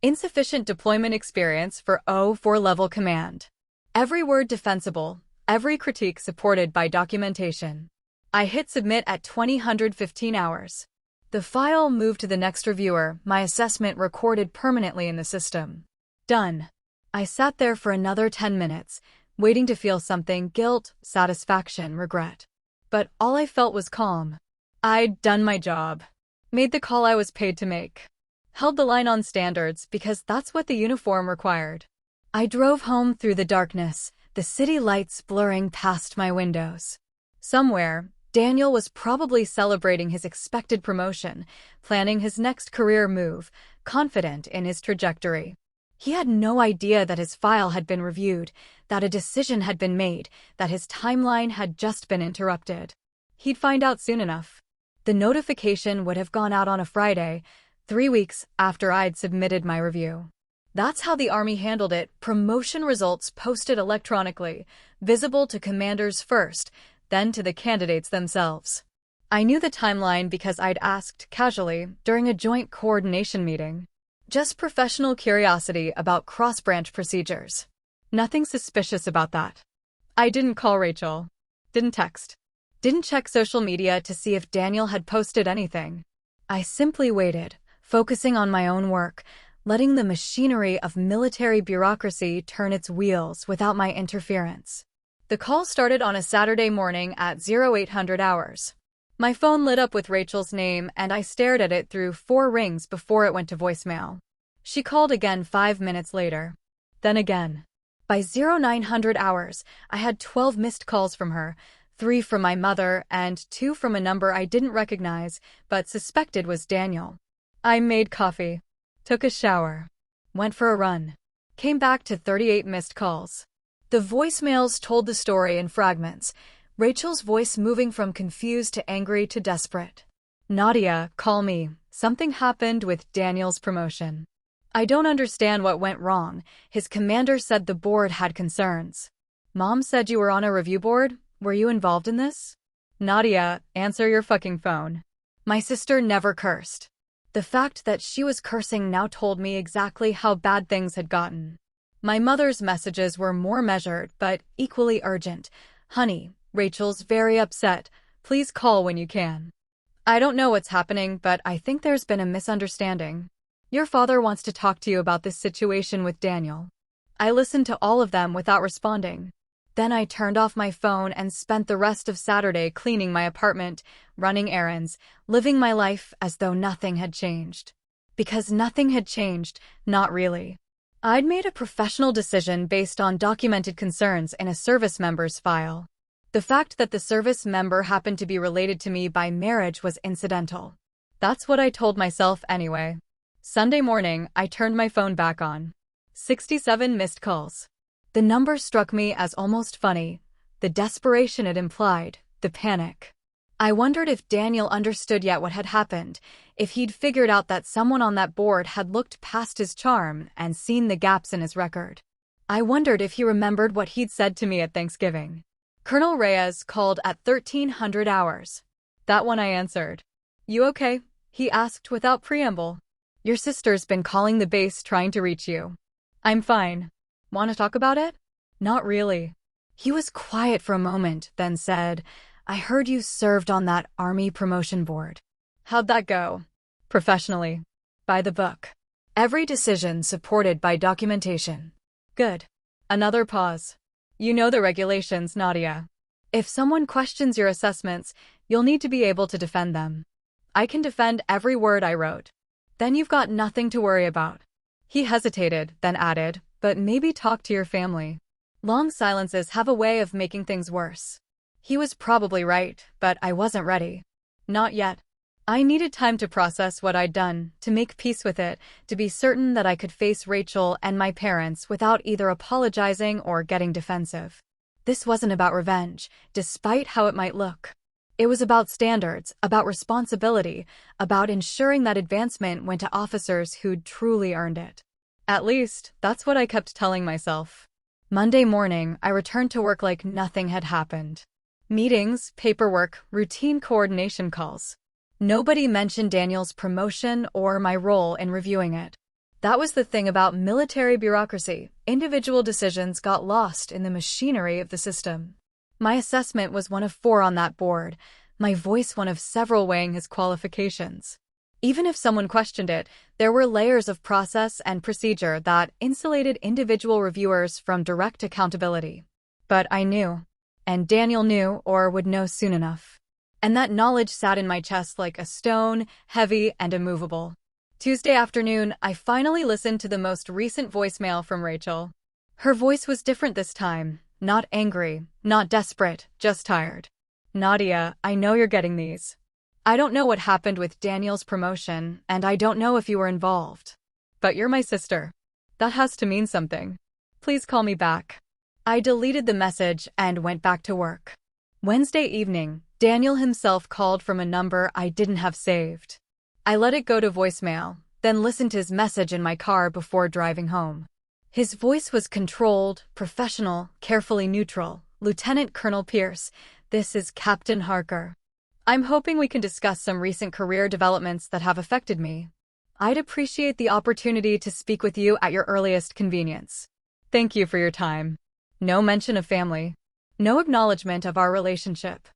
insufficient deployment experience for O4-level command. Every word defensible, every critique supported by documentation. I hit submit at 2015 hours. The file moved to the next reviewer, my assessment recorded permanently in the system. Done. I sat there for another 10 minutes, waiting to feel something: guilt, satisfaction, regret. But all I felt was calm. I'd done my job. Made the call I was paid to make. Held the line on standards because that's what the uniform required. I drove home through the darkness, the city lights blurring past my windows. Somewhere, Daniel was probably celebrating his expected promotion, planning his next career move, confident in his trajectory. He had no idea that his file had been reviewed, that a decision had been made, that his timeline had just been interrupted. He'd find out soon enough. The notification would have gone out on a Friday, 3 weeks after I'd submitted my review. That's how the Army handled it: promotion results posted electronically, visible to commanders first, then to the candidates themselves. I knew the timeline because I'd asked casually during a joint coordination meeting. Just professional curiosity about cross-branch procedures. Nothing suspicious about that. I didn't call Rachel. Didn't text. Didn't check social media to see if Daniel had posted anything. I simply waited, focusing on my own work, letting the machinery of military bureaucracy turn its wheels without my interference. The call started on a Saturday morning at 0800 hours. My phone lit up with Rachel's name, and I stared at it through 4 rings before it went to voicemail. She called again 5 minutes later. Then again. By 0900 hours, I had 12 missed calls from her, 3 from my mother and 2 from a number I didn't recognize but suspected was Daniel. I made coffee, took a shower, went for a run, came back to 38 missed calls. The voicemails told the story in fragments, Rachel's voice moving from confused to angry to desperate. "Nadia, call me. Something happened with Daniel's promotion. I don't understand what went wrong. His commander said the board had concerns. Mom said you were on a review board. Were you involved in this? Nadia, answer your fucking phone. My sister never cursed. The fact that she was cursing now told me exactly how bad things had gotten. My mother's messages were more measured, but equally urgent. Honey, Rachel's very upset. Please call when you can. I don't know what's happening, but I think there's been a misunderstanding. Your father wants to talk to you about this situation with Daniel. I listened to all of them without responding. Then I turned off my phone and spent the rest of Saturday cleaning my apartment, running errands, living my life as though nothing had changed. Because nothing had changed, not really. I'd made a professional decision based on documented concerns in a service member's file. The fact that the service member happened to be related to me by marriage was incidental. That's what I told myself anyway. Sunday morning, I turned my phone back on. 67 missed calls. The number struck me as almost funny, the desperation it implied, the panic. I wondered if Daniel understood yet what had happened, if he'd figured out that someone on that board had looked past his charm and seen the gaps in his record. I wondered if he remembered what he'd said to me at Thanksgiving. Colonel Reyes called at 1300 hours. That one I answered. You okay? He asked without preamble. Your sister's been calling the base trying to reach you. I'm fine. Want to talk about it? Not really. He was quiet for a moment, then said, I heard you served on that Army promotion board. How'd that go? Professionally. By the book. Every decision supported by documentation. Good. Another pause. You know the regulations, Nadia. If someone questions your assessments, you'll need to be able to defend them. I can defend every word I wrote. Then you've got nothing to worry about. He hesitated, then added, but maybe talk to your family. Long silences have a way of making things worse. He was probably right, but I wasn't ready. Not yet. I needed time to process what I'd done, to make peace with it, to be certain that I could face Rachel and my parents without either apologizing or getting defensive. This wasn't about revenge, despite how it might look. It was about standards, about responsibility, about ensuring that advancement went to officers who'd truly earned it. At least, that's what I kept telling myself. Monday morning, I returned to work like nothing had happened. Meetings, paperwork, routine coordination calls. Nobody mentioned Daniel's promotion or my role in reviewing it. That was the thing about military bureaucracy. Individual decisions got lost in the machinery of the system. My assessment was one of 4 on that board, my voice one of several weighing his qualifications. Even if someone questioned it, there were layers of process and procedure that insulated individual reviewers from direct accountability. But I knew. And Daniel knew, or would know soon enough. And that knowledge sat in my chest like a stone, heavy and immovable. Tuesday afternoon, I finally listened to the most recent voicemail from Rachel. Her voice was different this time. Not angry, not desperate, just tired. Nadia, I know you're getting these. I don't know what happened with Daniel's promotion, and I don't know if you were involved. But you're my sister. That has to mean something. Please call me back. I deleted the message and went back to work. Wednesday evening, Daniel himself called from a number I didn't have saved. I let it go to voicemail, then listened to his message in my car before driving home. His voice was controlled, professional, carefully neutral. Lieutenant Colonel Pierce, this is Captain Harker. I'm hoping we can discuss some recent career developments that have affected me. I'd appreciate the opportunity to speak with you at your earliest convenience. Thank you for your time. No mention of family. No acknowledgement of our relationship.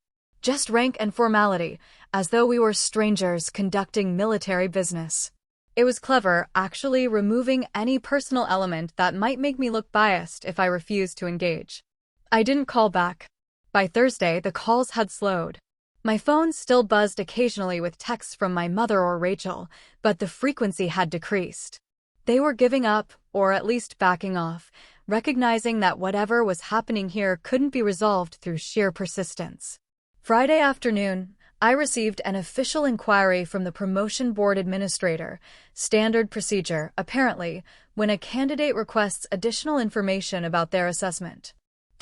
Just rank and formality, as though we were strangers conducting military business. It was clever, actually, removing any personal element that might make me look biased if I refused to engage. I didn't call back. By Thursday, the calls had slowed. My phone still buzzed occasionally with texts from my mother or Rachel, but the frequency had decreased. They were giving up, or at least backing off, recognizing that whatever was happening here couldn't be resolved through sheer persistence. Friday afternoon, I received an official inquiry from the promotion board administrator, standard procedure, apparently, when a candidate requests additional information about their assessment.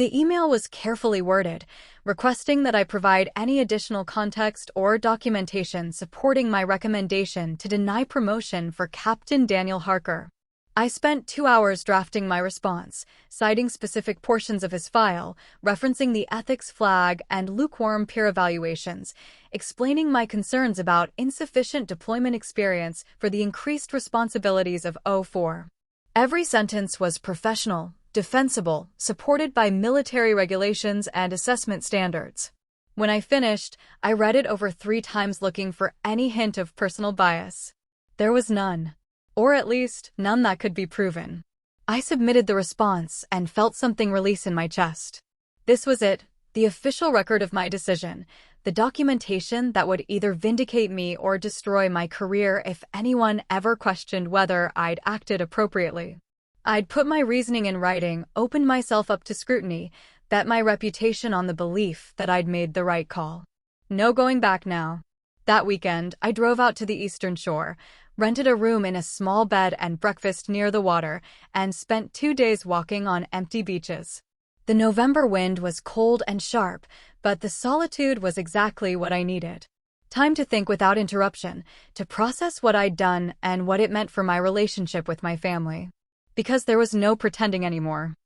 The email was carefully worded, requesting that I provide any additional context or documentation supporting my recommendation to deny promotion for Captain Daniel Harker. I spent 2 hours drafting my response, citing specific portions of his file, referencing the ethics flag and lukewarm peer evaluations, explaining my concerns about insufficient deployment experience for the increased responsibilities of O4. Every sentence was professional, defensible, supported by military regulations and assessment standards. When I finished, I read it over 3 times looking for any hint of personal bias. There was none. Or at least, none that could be proven. I submitted the response and felt something release in my chest. This was it, the official record of my decision, the documentation that would either vindicate me or destroy my career if anyone ever questioned whether I'd acted appropriately. I'd put my reasoning in writing, opened myself up to scrutiny, bet my reputation on the belief that I'd made the right call. No going back now. That weekend, I drove out to the Eastern Shore, rented a room in a small bed and breakfast near the water, and spent 2 days walking on empty beaches. The November wind was cold and sharp, but the solitude was exactly what I needed. Time to think without interruption, to process what I'd done and what it meant for my relationship with my family. Because there was no pretending anymore.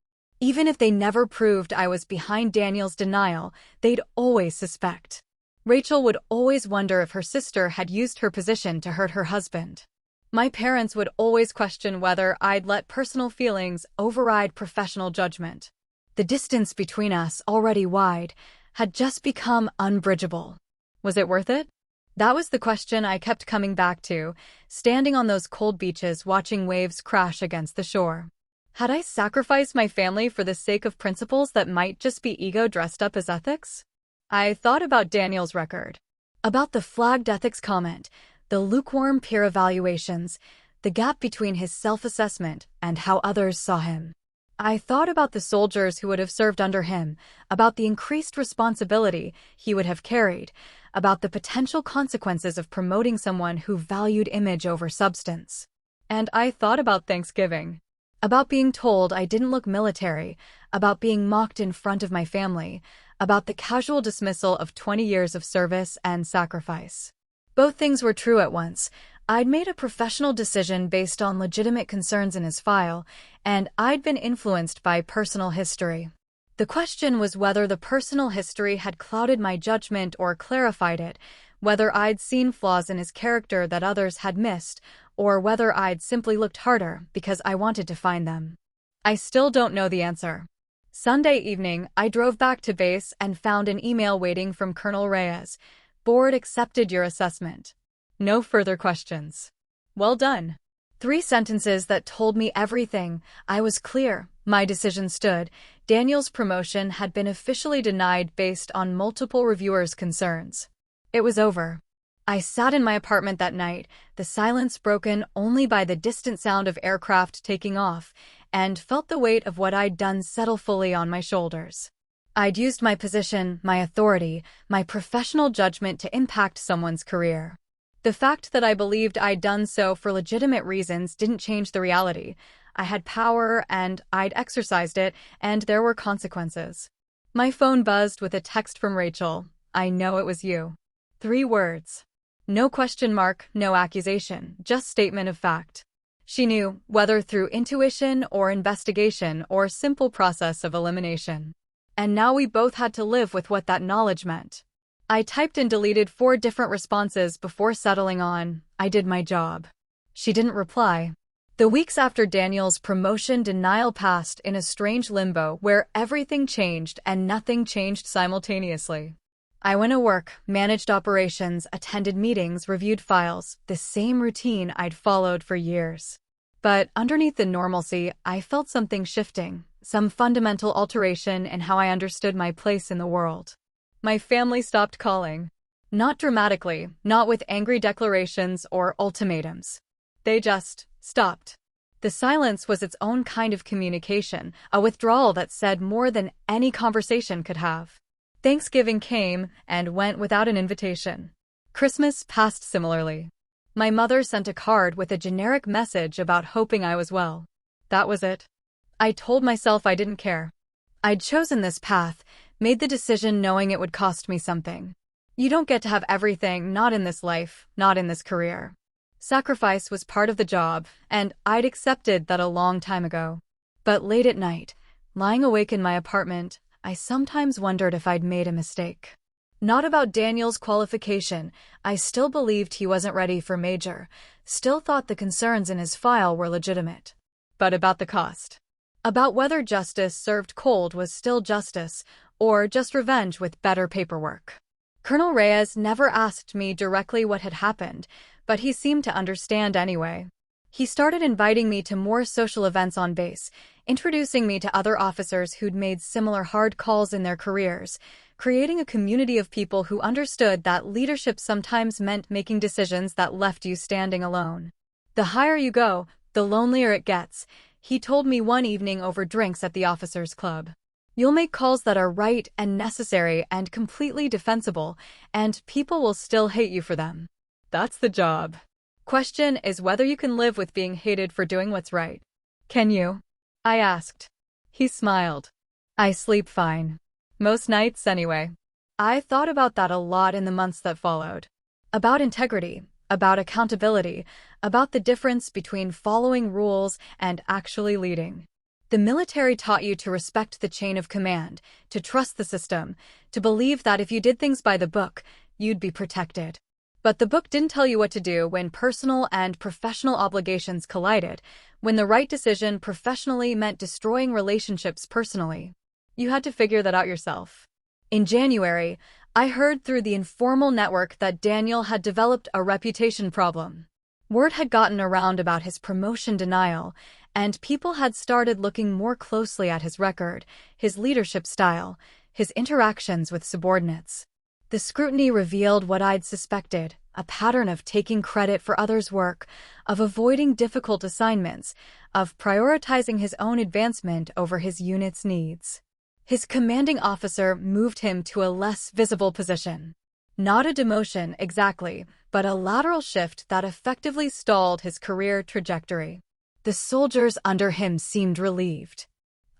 Even if they never proved I was behind Daniel's denial, they'd always suspect. Rachel would always wonder if her sister had used her position to hurt her husband. My parents would always question whether I'd let personal feelings override professional judgment. The distance between us, already wide, had just become unbridgeable. Was it worth it? That was the question I kept coming back to, standing on those cold beaches watching waves crash against the shore. Had I sacrificed my family for the sake of principles that might just be ego dressed up as ethics? I thought about Daniel's record. About the flagged ethics comment, the lukewarm peer evaluations, the gap between his self-assessment and how others saw him. I thought about the soldiers who would have served under him, about the increased responsibility he would have carried, about the potential consequences of promoting someone who valued image over substance. And I thought about Thanksgiving. About being told I didn't look military, about being mocked in front of my family, about the casual dismissal of 20 years of service and sacrifice. Both things were true at once. I'd made a professional decision based on legitimate concerns in his file, and I'd been influenced by personal history. The question was whether the personal history had clouded my judgment or clarified it, whether I'd seen flaws in his character that others had missed, or whether I'd simply looked harder because I wanted to find them. I still don't know the answer. Sunday evening, I drove back to base and found an email waiting from Colonel Reyes. Board accepted your assessment. No further questions. Well done. 3 sentences that told me everything. I was clear. My decision stood. Daniel's promotion had been officially denied based on multiple reviewers' concerns. It was over. I sat in my apartment that night, the silence broken only by the distant sound of aircraft taking off, and felt the weight of what I'd done settle fully on my shoulders. I'd used my position, my authority, my professional judgment to impact someone's career. The fact that I believed I'd done so for legitimate reasons didn't change the reality. I had power, and I'd exercised it, and there were consequences. My phone buzzed with a text from Rachel. I know it was you. 3 words. No question mark, no accusation, just statement of fact. She knew, whether through intuition or investigation or simple process of elimination. And now we both had to live with what that knowledge meant. I typed and deleted 4 different responses before settling on, I did my job. She didn't reply. The weeks after Daniel's promotion denial passed in a strange limbo where everything changed and nothing changed simultaneously. I went to work, managed operations, attended meetings, reviewed files, the same routine I'd followed for years. But underneath the normalcy, I felt something shifting, some fundamental alteration in how I understood my place in the world. My family stopped calling. Not dramatically, not with angry declarations or ultimatums. They just stopped. The silence was its own kind of communication, a withdrawal that said more than any conversation could have. Thanksgiving came and went without an invitation. Christmas passed similarly. My mother sent a card with a generic message about hoping I was well. That was it. I told myself I didn't care. I'd chosen this path, made the decision knowing it would cost me something. You don't get to have everything, not in this life, not in this career. Sacrifice was part of the job, and I'd accepted that a long time ago. But late at night, lying awake in my apartment, I sometimes wondered if I'd made a mistake. Not about Daniel's qualification. I still believed he wasn't ready for major, still thought the concerns in his file were legitimate. But about the cost. About whether justice served cold was still justice, or just revenge with better paperwork. Colonel Reyes never asked me directly what had happened, but he seemed to understand anyway. He started inviting me to more social events on base, introducing me to other officers who'd made similar hard calls in their careers, creating a community of people who understood that leadership sometimes meant making decisions that left you standing alone. The higher you go, the lonelier it gets, he told me one evening over drinks at the officers' club. You'll make calls that are right and necessary and completely defensible, and people will still hate you for them. That's the job. Question is whether you can live with being hated for doing what's right. Can you? I asked. He smiled. I sleep fine. Most nights, anyway. I thought about that a lot in the months that followed. About integrity, about accountability, about the difference between following rules and actually leading. The military taught you to respect the chain of command, to trust the system, to believe that if you did things by the book, you'd be protected. But the book didn't tell you what to do when personal and professional obligations collided, when the right decision professionally meant destroying relationships personally. You had to figure that out yourself. In January, I heard through the informal network that Daniel had developed a reputation problem. Word had gotten around about his promotion denial, and people had started looking more closely at his record, his leadership style, his interactions with subordinates. The scrutiny revealed what I'd suspected, a pattern of taking credit for others' work, of avoiding difficult assignments, of prioritizing his own advancement over his unit's needs. His commanding officer moved him to a less visible position. Not a demotion, exactly, but a lateral shift that effectively stalled his career trajectory. The soldiers under him seemed relieved.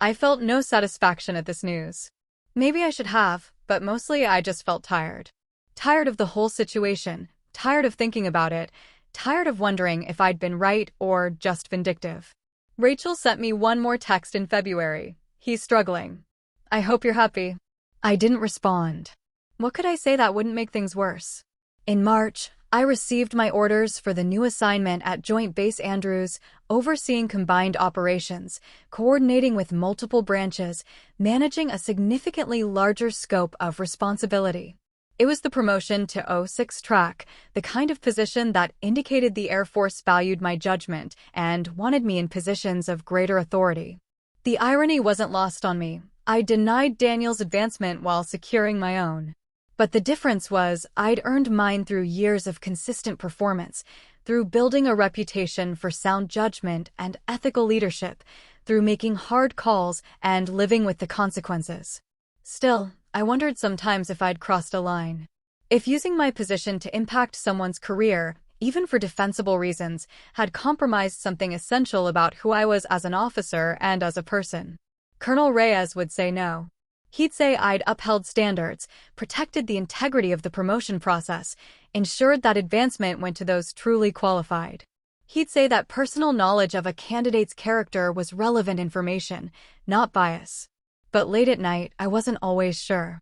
I felt no satisfaction at this news. Maybe I should have, but mostly I just felt tired. Tired of the whole situation, tired of thinking about it, tired of wondering if I'd been right or just vindictive. Rachel sent me one more text in February. He's struggling. I hope you're happy. I didn't respond. What could I say that wouldn't make things worse? In March, I received my orders for the new assignment at Joint Base Andrews, overseeing combined operations, coordinating with multiple branches, managing a significantly larger scope of responsibility. It was the promotion to 06 track, the kind of position that indicated the Air Force valued my judgment and wanted me in positions of greater authority. The irony wasn't lost on me. I denied Daniel's advancement while securing my own. But the difference was I'd earned mine through years of consistent performance, through building a reputation for sound judgment and ethical leadership, through making hard calls and living with the consequences. Still, I wondered sometimes if I'd crossed a line. If using my position to impact someone's career, even for defensible reasons, had compromised something essential about who I was as an officer and as a person. Colonel Reyes would say no. He'd say I'd upheld standards, protected the integrity of the promotion process, ensured that advancement went to those truly qualified. He'd say that personal knowledge of a candidate's character was relevant information, not bias. But late at night, I wasn't always sure.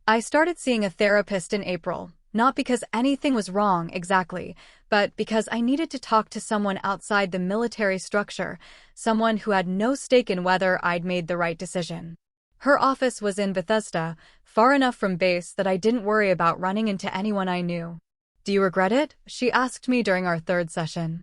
I started seeing a therapist in April, not because anything was wrong exactly, but because I needed to talk to someone outside the military structure, someone who had no stake in whether I'd made the right decision. Her office was in Bethesda, far enough from base that I didn't worry about running into anyone I knew. "Do you regret it?" she asked me during our third session.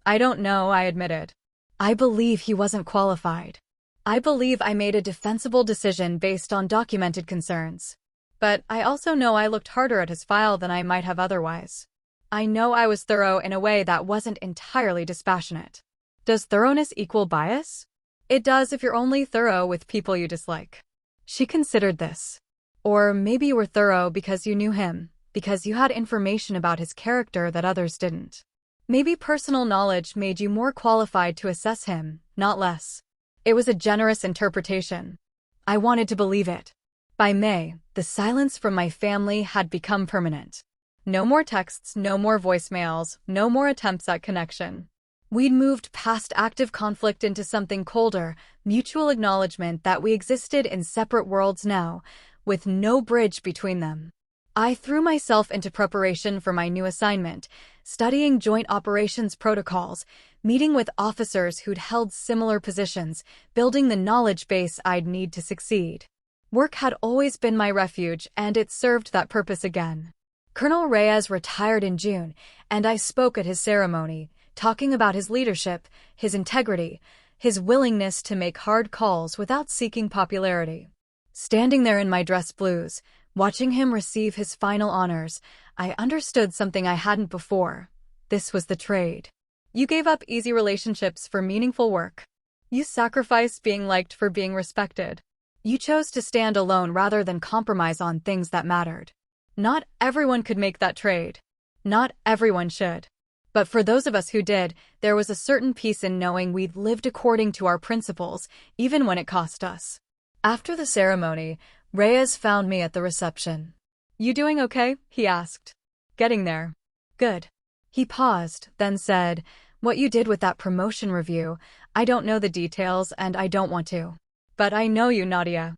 "I don't know," I admitted. I believe he wasn't qualified. I believe I made a defensible decision based on documented concerns. But I also know I looked harder at his file than I might have otherwise. I know I was thorough in a way that wasn't entirely dispassionate. Does thoroughness equal bias? It does if you're only thorough with people you dislike. She considered this. Or maybe you were thorough because you knew him, because you had information about his character that others didn't. Maybe personal knowledge made you more qualified to assess him, not less. It was a generous interpretation. I wanted to believe it. By May, the silence from my family had become permanent. No more texts, no more voicemails, no more attempts at connection. We'd moved past active conflict into something colder, mutual acknowledgement that we existed in separate worlds now, with no bridge between them. I threw myself into preparation for my new assignment, studying joint operations protocols, meeting with officers who'd held similar positions, building the knowledge base I'd need to succeed. Work had always been my refuge, and it served that purpose again. Colonel Reyes retired in June, and I spoke at his ceremony, talking about his leadership, his integrity, his willingness to make hard calls without seeking popularity. Standing there in my dress blues, watching him receive his final honors, I understood something I hadn't before. This was the trade. You gave up easy relationships for meaningful work. You sacrificed being liked for being respected. You chose to stand alone rather than compromise on things that mattered. Not everyone could make that trade. Not everyone should. But for those of us who did, there was a certain peace in knowing we'd lived according to our principles, even when it cost us. After the ceremony, Reyes found me at the reception. "You doing okay?" he asked. "Getting there." "Good." He paused, then said, "What you did with that promotion review, I don't know the details and I don't want to. But I know you, Nadia.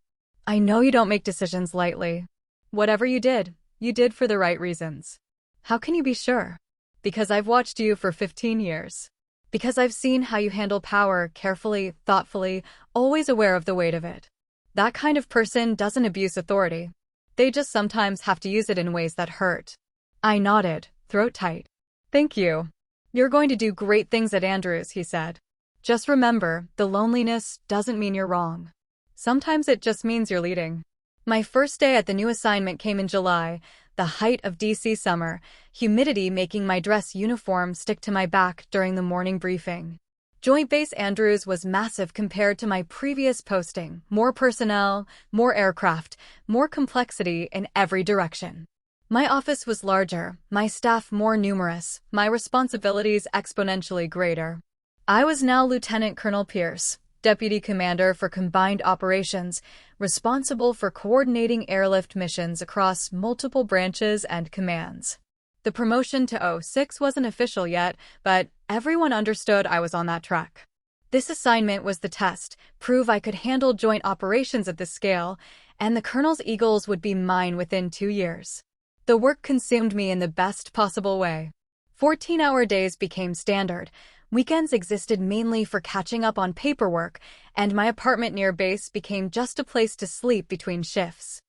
I know you don't make decisions lightly. Whatever you did for the right reasons." "How can you be sure?" "Because I've watched you for 15 years. Because I've seen how you handle power carefully, thoughtfully, always aware of the weight of it. That kind of person doesn't abuse authority. They just sometimes have to use it in ways that hurt." I nodded, throat tight. "Thank you. You're going to do great things at Andrews," he said. "Just remember, the loneliness doesn't mean you're wrong. Sometimes it just means you're leading." My first day at the new assignment came in July, the height of DC summer, humidity making my dress uniform stick to my back during the morning briefing. Joint Base Andrews was massive compared to my previous posting. More personnel, more aircraft, more complexity in every direction. My office was larger, my staff more numerous, my responsibilities exponentially greater. I was now Lieutenant Colonel Pierce, Deputy Commander for Combined Operations, responsible for coordinating airlift missions across multiple branches and commands. The promotion to 06 wasn't official yet, but everyone understood I was on that track. This assignment was the test, prove I could handle joint operations at this scale, and the Colonel's Eagles would be mine within 2 years. The work consumed me in the best possible way. 14-hour days became standard. Weekends existed mainly for catching up on paperwork, and my apartment near base became just a place to sleep between shifts.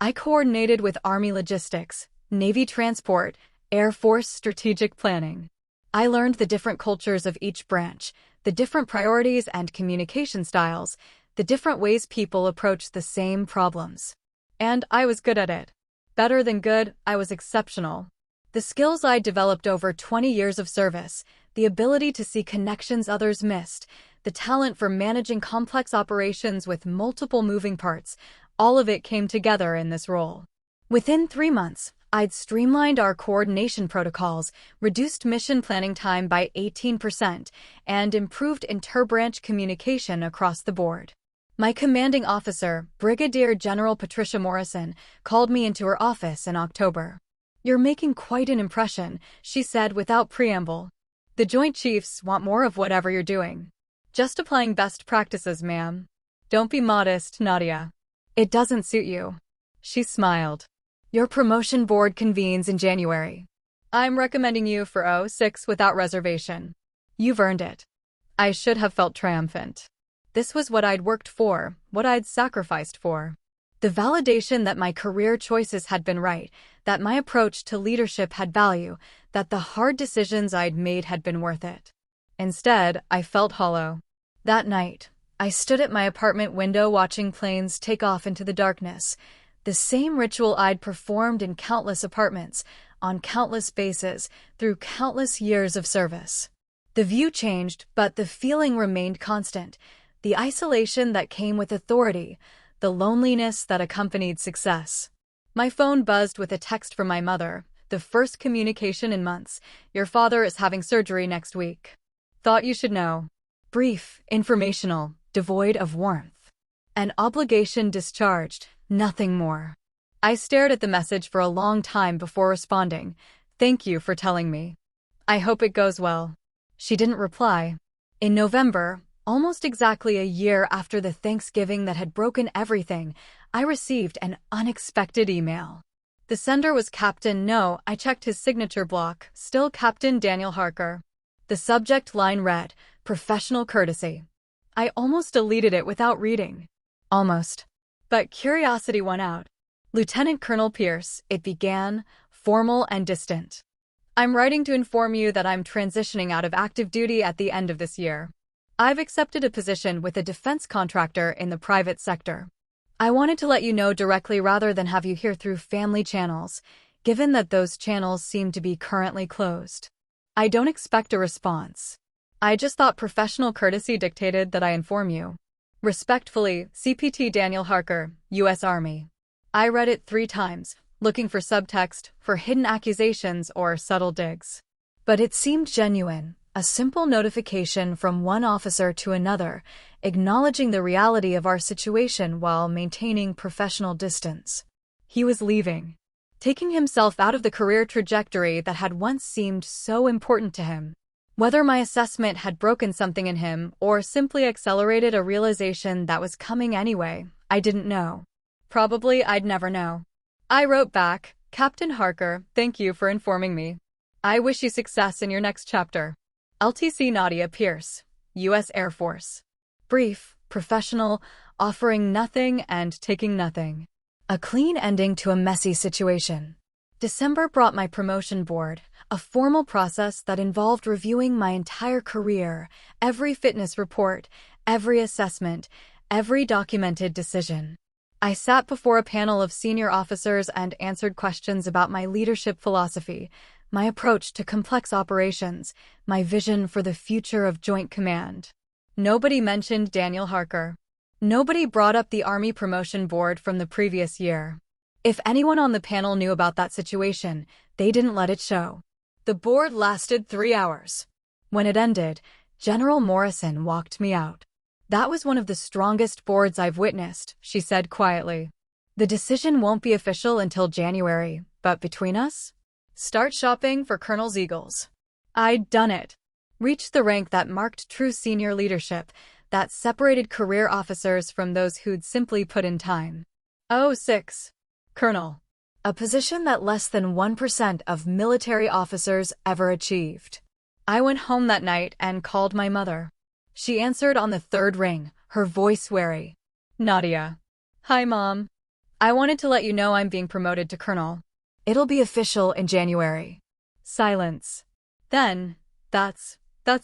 I coordinated with Army logistics, Navy transport, Air Force strategic planning. I learned the different cultures of each branch, the different priorities and communication styles, the different ways people approach the same problems. And I was good at it. Better than good, I was exceptional. The skills I developed over 20 years of service, the ability to see connections others missed, the talent for managing complex operations with multiple moving parts, all of it came together in this role. Within 3 months, I'd streamlined our coordination protocols, reduced mission planning time by 18%, and improved inter-branch communication across the board. My commanding officer, Brigadier General Patricia Morrison, called me into her office in October. "You're making quite an impression," she said without preamble. "The Joint Chiefs want more of whatever you're doing. Just applying best practices, ma'am. Don't be modest, Nadia. It doesn't suit you." She smiled. "Your promotion board convenes in January. I'm recommending you for 06 without reservation. You've earned it." I should have felt triumphant. This was what I'd worked for, what I'd sacrificed for. The validation that my career choices had been right, that my approach to leadership had value, that the hard decisions I'd made had been worth it. Instead, I felt hollow. That night, I stood at my apartment window watching planes take off into the darkness, the same ritual I'd performed in countless apartments, on countless bases, through countless years of service. The view changed, but the feeling remained constant. The isolation that came with authority, the loneliness that accompanied success. My phone buzzed with a text from my mother, the first communication in months. "Your father is having surgery next week. Thought you should know." Brief, informational, devoid of warmth. An obligation discharged, nothing more. I stared at the message for a long time before responding. Thank you for telling me. I hope it goes well. She didn't reply. In November, almost exactly a year after the Thanksgiving that had broken everything, I received an unexpected email. The sender was Captain No, I checked his signature block, still Captain Daniel Harker. The subject line read, Professional Courtesy. I almost deleted it without reading. Almost. But curiosity won out. Lieutenant Colonel Pierce, it began, formal and distant. I'm writing to inform you that I'm transitioning out of active duty at the end of this year. I've accepted a position with a defense contractor in the private sector. I wanted to let you know directly rather than have you hear through family channels, given that those channels seem to be currently closed. I don't expect a response. I just thought professional courtesy dictated that I inform you. Respectfully, CPT Daniel Harker, U.S. Army. I read it 3 times, looking for subtext, for hidden accusations or subtle digs. But it seemed genuine, a simple notification from one officer to another, acknowledging the reality of our situation while maintaining professional distance. He was leaving, taking himself out of the career trajectory that had once seemed so important to him. Whether my assessment had broken something in him or simply accelerated a realization that was coming anyway, I didn't know. Probably I'd never know. I wrote back, Captain Harker, thank you for informing me. I wish you success in your next chapter. LTC Nadia Pierce, U.S. Air Force. Brief, professional, offering nothing and taking nothing. A clean ending to a messy situation. December brought my promotion board, a formal process that involved reviewing my entire career, every fitness report, every assessment, every documented decision. I sat before a panel of senior officers and answered questions about my leadership philosophy, my approach to complex operations, my vision for the future of Joint Command. Nobody mentioned Daniel Harker. Nobody brought up the Army Promotion Board from the previous year. If anyone on the panel knew about that situation, they didn't let it show. The board lasted 3 hours. When it ended, General Morrison walked me out. That was one of the strongest boards I've witnessed, she said quietly. The decision won't be official until January, but between us? Start shopping for Colonel's Eagles. I'd done it. Reached the rank that marked true senior leadership, that separated career officers from those who'd simply put in time. 06. Colonel. A position that less than 1% of military officers ever achieved. I went home that night and called my mother. She answered on the 3rd ring, her voice wary. Nadia. Hi, Mom. I wanted to let you know I'm being promoted to Colonel. It'll be official in January. Silence. Then, that's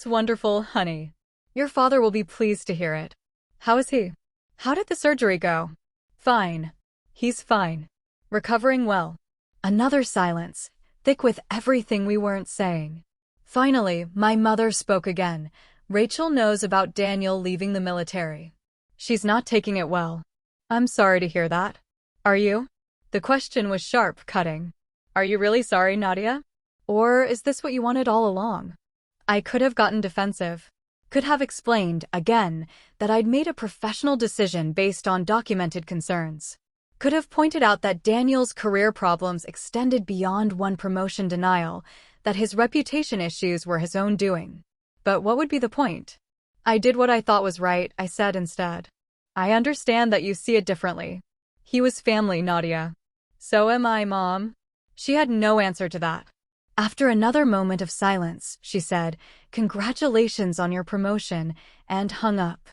wonderful, honey. Your father will be pleased to hear it. How is he? How did the surgery go? Fine. He's fine. Recovering well. Another silence, thick with everything we weren't saying. Finally, my mother spoke again. Rachel knows about Daniel leaving the military. She's not taking it well. I'm sorry to hear that. Are you? The question was sharp, cutting. Are you really sorry, Nadia? Or is this what you wanted all along? I could have gotten defensive. Could have explained, again, that I'd made a professional decision based on documented concerns. Could have pointed out that Daniel's career problems extended beyond one promotion denial, that his reputation issues were his own doing. But what would be the point? I did what I thought was right, I said instead. I understand that you see it differently. He was family, Nadia. So am I, Mom. She had no answer to that. After another moment of silence, she said, Congratulations on your promotion, and hung up.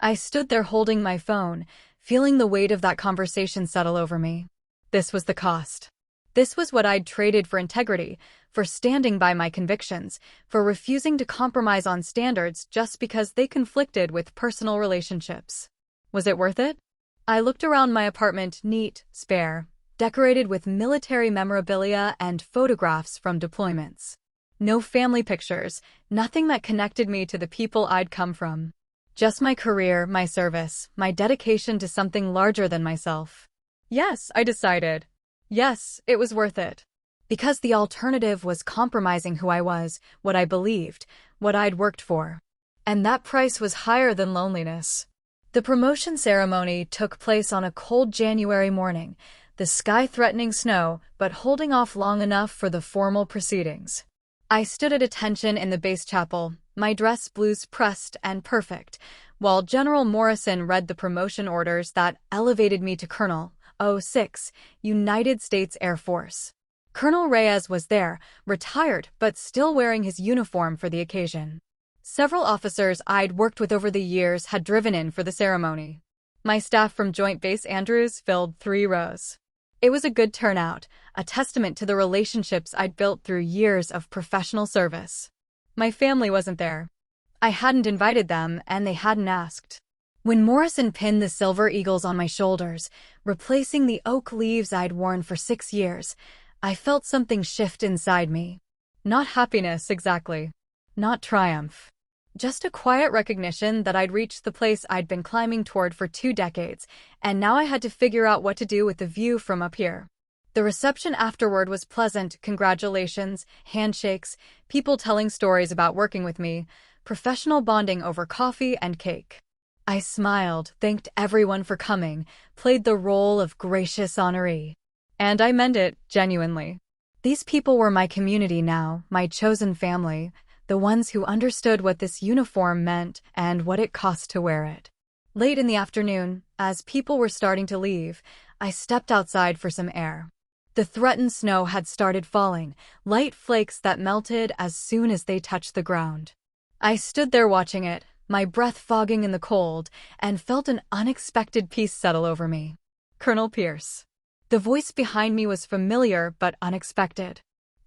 I stood there holding my phone, feeling the weight of that conversation settle over me. This was the cost. This was what I'd traded for integrity, for standing by my convictions, for refusing to compromise on standards just because they conflicted with personal relationships. Was it worth it? I looked around my apartment, neat, spare, decorated with military memorabilia and photographs from deployments. No family pictures, nothing that connected me to the people I'd come from. Just my career, my service, my dedication to something larger than myself. Yes, I decided. Yes, it was worth it. Because the alternative was compromising who I was, what I believed, what I'd worked for. And that price was higher than loneliness. The promotion ceremony took place on a cold January morning, the sky threatening snow, but holding off long enough for the formal proceedings. I stood at attention in the base chapel, my dress blues pressed and perfect, while General Morrison read the promotion orders that elevated me to Colonel, 06, United States Air Force. Colonel Reyes was there, retired but still wearing his uniform for the occasion. Several officers I'd worked with over the years had driven in for the ceremony. My staff from Joint Base Andrews filled 3 rows. It was a good turnout, a testament to the relationships I'd built through years of professional service. My family wasn't there. I hadn't invited them, and they hadn't asked. When Morrison pinned the silver eagles on my shoulders, replacing the oak leaves I'd worn for 6 years, I felt something shift inside me. Not happiness, exactly. Not triumph. Just a quiet recognition that I'd reached the place I'd been climbing toward for 2 decades, and now I had to figure out what to do with the view from up here. The reception afterward was pleasant, congratulations, handshakes, people telling stories about working with me, professional bonding over coffee and cake. I smiled, thanked everyone for coming, played the role of gracious honoree. And I meant it, genuinely. These people were my community now, my chosen family, the ones who understood what this uniform meant and what it cost to wear it. Late in the afternoon, as people were starting to leave, I stepped outside for some air. The threatened snow had started falling, light flakes that melted as soon as they touched the ground. I stood there watching it, my breath fogging in the cold, and felt an unexpected peace settle over me. Colonel Pierce. The voice behind me was familiar but unexpected.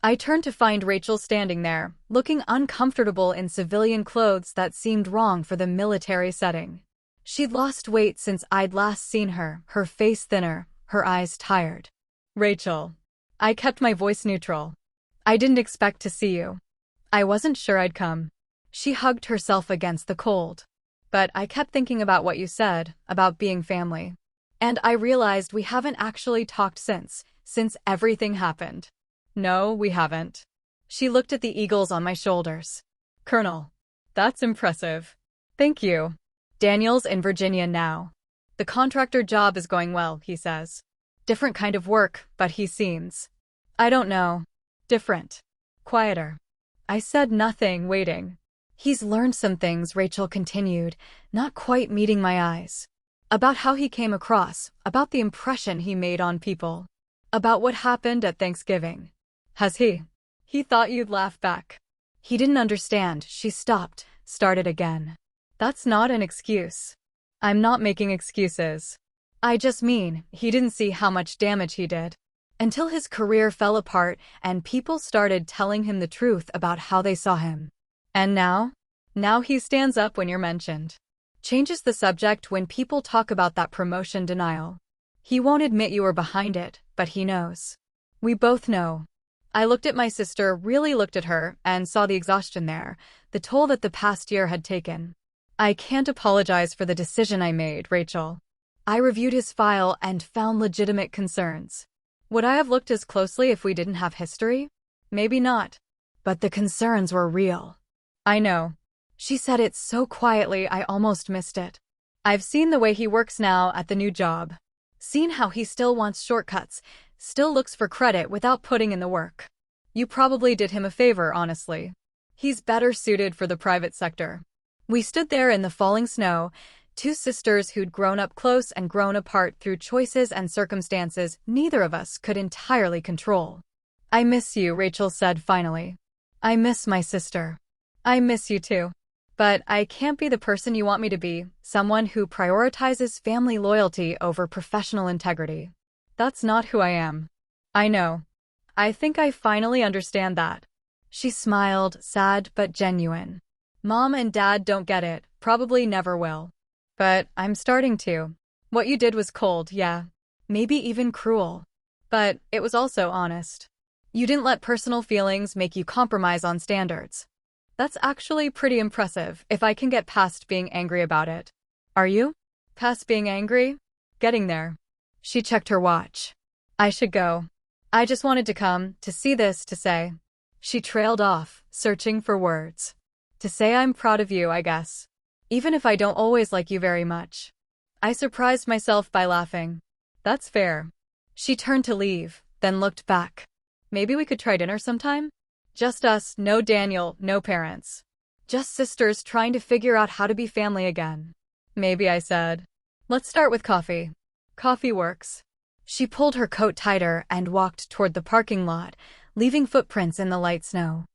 I turned to find Rachel standing there, looking uncomfortable in civilian clothes that seemed wrong for the military setting. She'd lost weight since I'd last seen her, her face thinner, her eyes tired. Rachel. I kept my voice neutral. I didn't expect to see you. I wasn't sure I'd come. She hugged herself against the cold. But I kept thinking about what you said, about being family. And I realized we haven't actually talked since everything happened. No, we haven't. She looked at the eagles on my shoulders. Colonel. That's impressive. Thank you. Daniel's in Virginia now. The contractor job is going well, he says. Different kind of work, but he seems. I don't know. Different. Quieter. I said nothing, waiting. He's learned some things, Rachel continued, not quite meeting my eyes. About how he came across, about the impression he made on people. About what happened at Thanksgiving. Has he? He thought you'd laugh back. He didn't understand. She stopped, started again. That's not an excuse. I'm not making excuses. I just mean, he didn't see how much damage he did. Until his career fell apart and people started telling him the truth about how they saw him. And now? Now he stands up when you're mentioned. Changes the subject when people talk about that promotion denial. He won't admit you were behind it, but he knows. We both know. I looked at my sister, really looked at her, and saw the exhaustion there, the toll that the past year had taken. I can't apologize for the decision I made, Rachel. I reviewed his file and found legitimate concerns. Would I have looked as closely if we didn't have history? Maybe not. But the concerns were real. I know. She said it so quietly I almost missed it. I've seen the way he works now at the new job. Seen how he still wants shortcuts, still looks for credit without putting in the work. You probably did him a favor, honestly. He's better suited for the private sector. We stood there in the falling snow, 2 sisters who'd grown up close and grown apart through choices and circumstances neither of us could entirely control. I miss you, Rachel said finally. I miss my sister. I miss you too. But I can't be the person you want me to be, someone who prioritizes family loyalty over professional integrity. That's not who I am. I know. I think I finally understand that. She smiled, sad but genuine. Mom and Dad don't get it, probably never will. But I'm starting to. What you did was cold, yeah. Maybe even cruel. But it was also honest. You didn't let personal feelings make you compromise on standards. That's actually pretty impressive, if I can get past being angry about it. Are you? Past being angry? Getting there. She checked her watch. I should go. I just wanted to come, to see this, to say. She trailed off, searching for words. To say I'm proud of you, I guess. Even if I don't always like you very much. I surprised myself by laughing. That's fair. She turned to leave, then looked back. Maybe we could try dinner sometime? Just us, no Daniel, no parents. Just sisters trying to figure out how to be family again. Maybe, I said. Let's start with coffee. Coffee works. She pulled her coat tighter and walked toward the parking lot, leaving footprints in the light snow.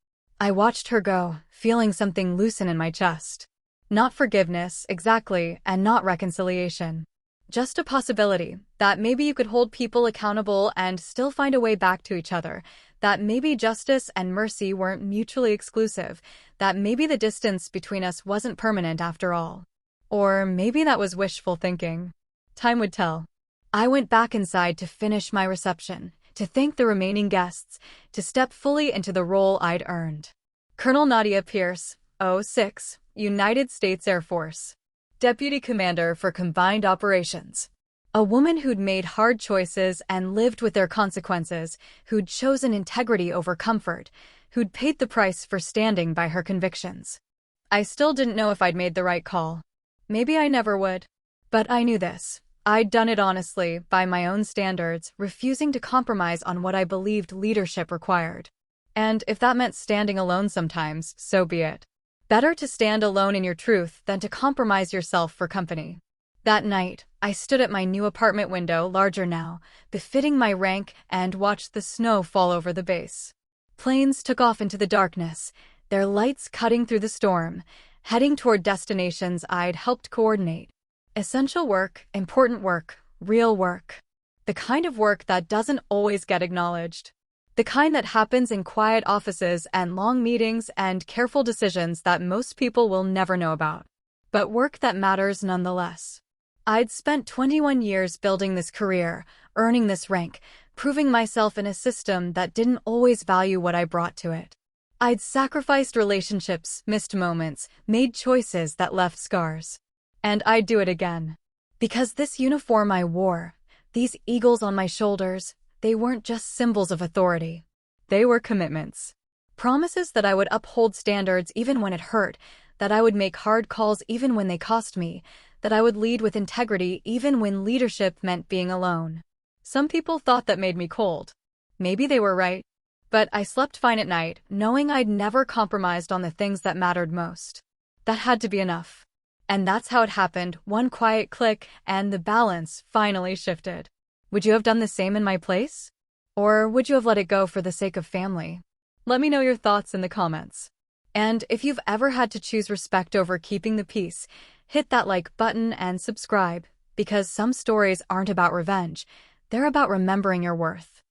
I watched her go, feeling something loosen in my chest. Not forgiveness, exactly, and not reconciliation. Just a possibility that maybe you could hold people accountable and still find a way back to each other, that maybe justice and mercy weren't mutually exclusive, that maybe the distance between us wasn't permanent after all. Or maybe that was wishful thinking. Time would tell. I went back inside to finish my reception, to thank the remaining guests, to step fully into the role I'd earned. Colonel Nadia Pierce, 06, United States Air Force. Deputy Commander for Combined Operations. A woman who'd made hard choices and lived with their consequences, who'd chosen integrity over comfort, who'd paid the price for standing by her convictions. I still didn't know if I'd made the right call. Maybe I never would. But I knew this. I'd done it honestly, by my own standards, refusing to compromise on what I believed leadership required. And if that meant standing alone sometimes, so be it. Better to stand alone in your truth than to compromise yourself for company. That night, I stood at my new apartment window, larger now, befitting my rank, and watched the snow fall over the base. Planes took off into the darkness, their lights cutting through the storm, heading toward destinations I'd helped coordinate. Essential work, important work, real work. The kind of work that doesn't always get acknowledged. The kind that happens in quiet offices and long meetings and careful decisions that most people will never know about. But work that matters nonetheless. I'd spent 21 years building this career, earning this rank, proving myself in a system that didn't always value what I brought to it. I'd sacrificed relationships, missed moments, made choices that left scars. And I'd do it again. Because this uniform I wore, these eagles on my shoulders, they weren't just symbols of authority. They were commitments. Promises that I would uphold standards even when it hurt, that I would make hard calls even when they cost me, that I would lead with integrity even when leadership meant being alone. Some people thought that made me cold. Maybe they were right. But I slept fine at night, knowing I'd never compromised on the things that mattered most. That had to be enough. And that's how it happened, one quiet click, and the balance finally shifted. Would you have done the same in my place? Or would you have let it go for the sake of family? Let me know your thoughts in the comments. And if you've ever had to choose respect over keeping the peace, hit that like button and subscribe, because some stories aren't about revenge, they're about remembering your worth.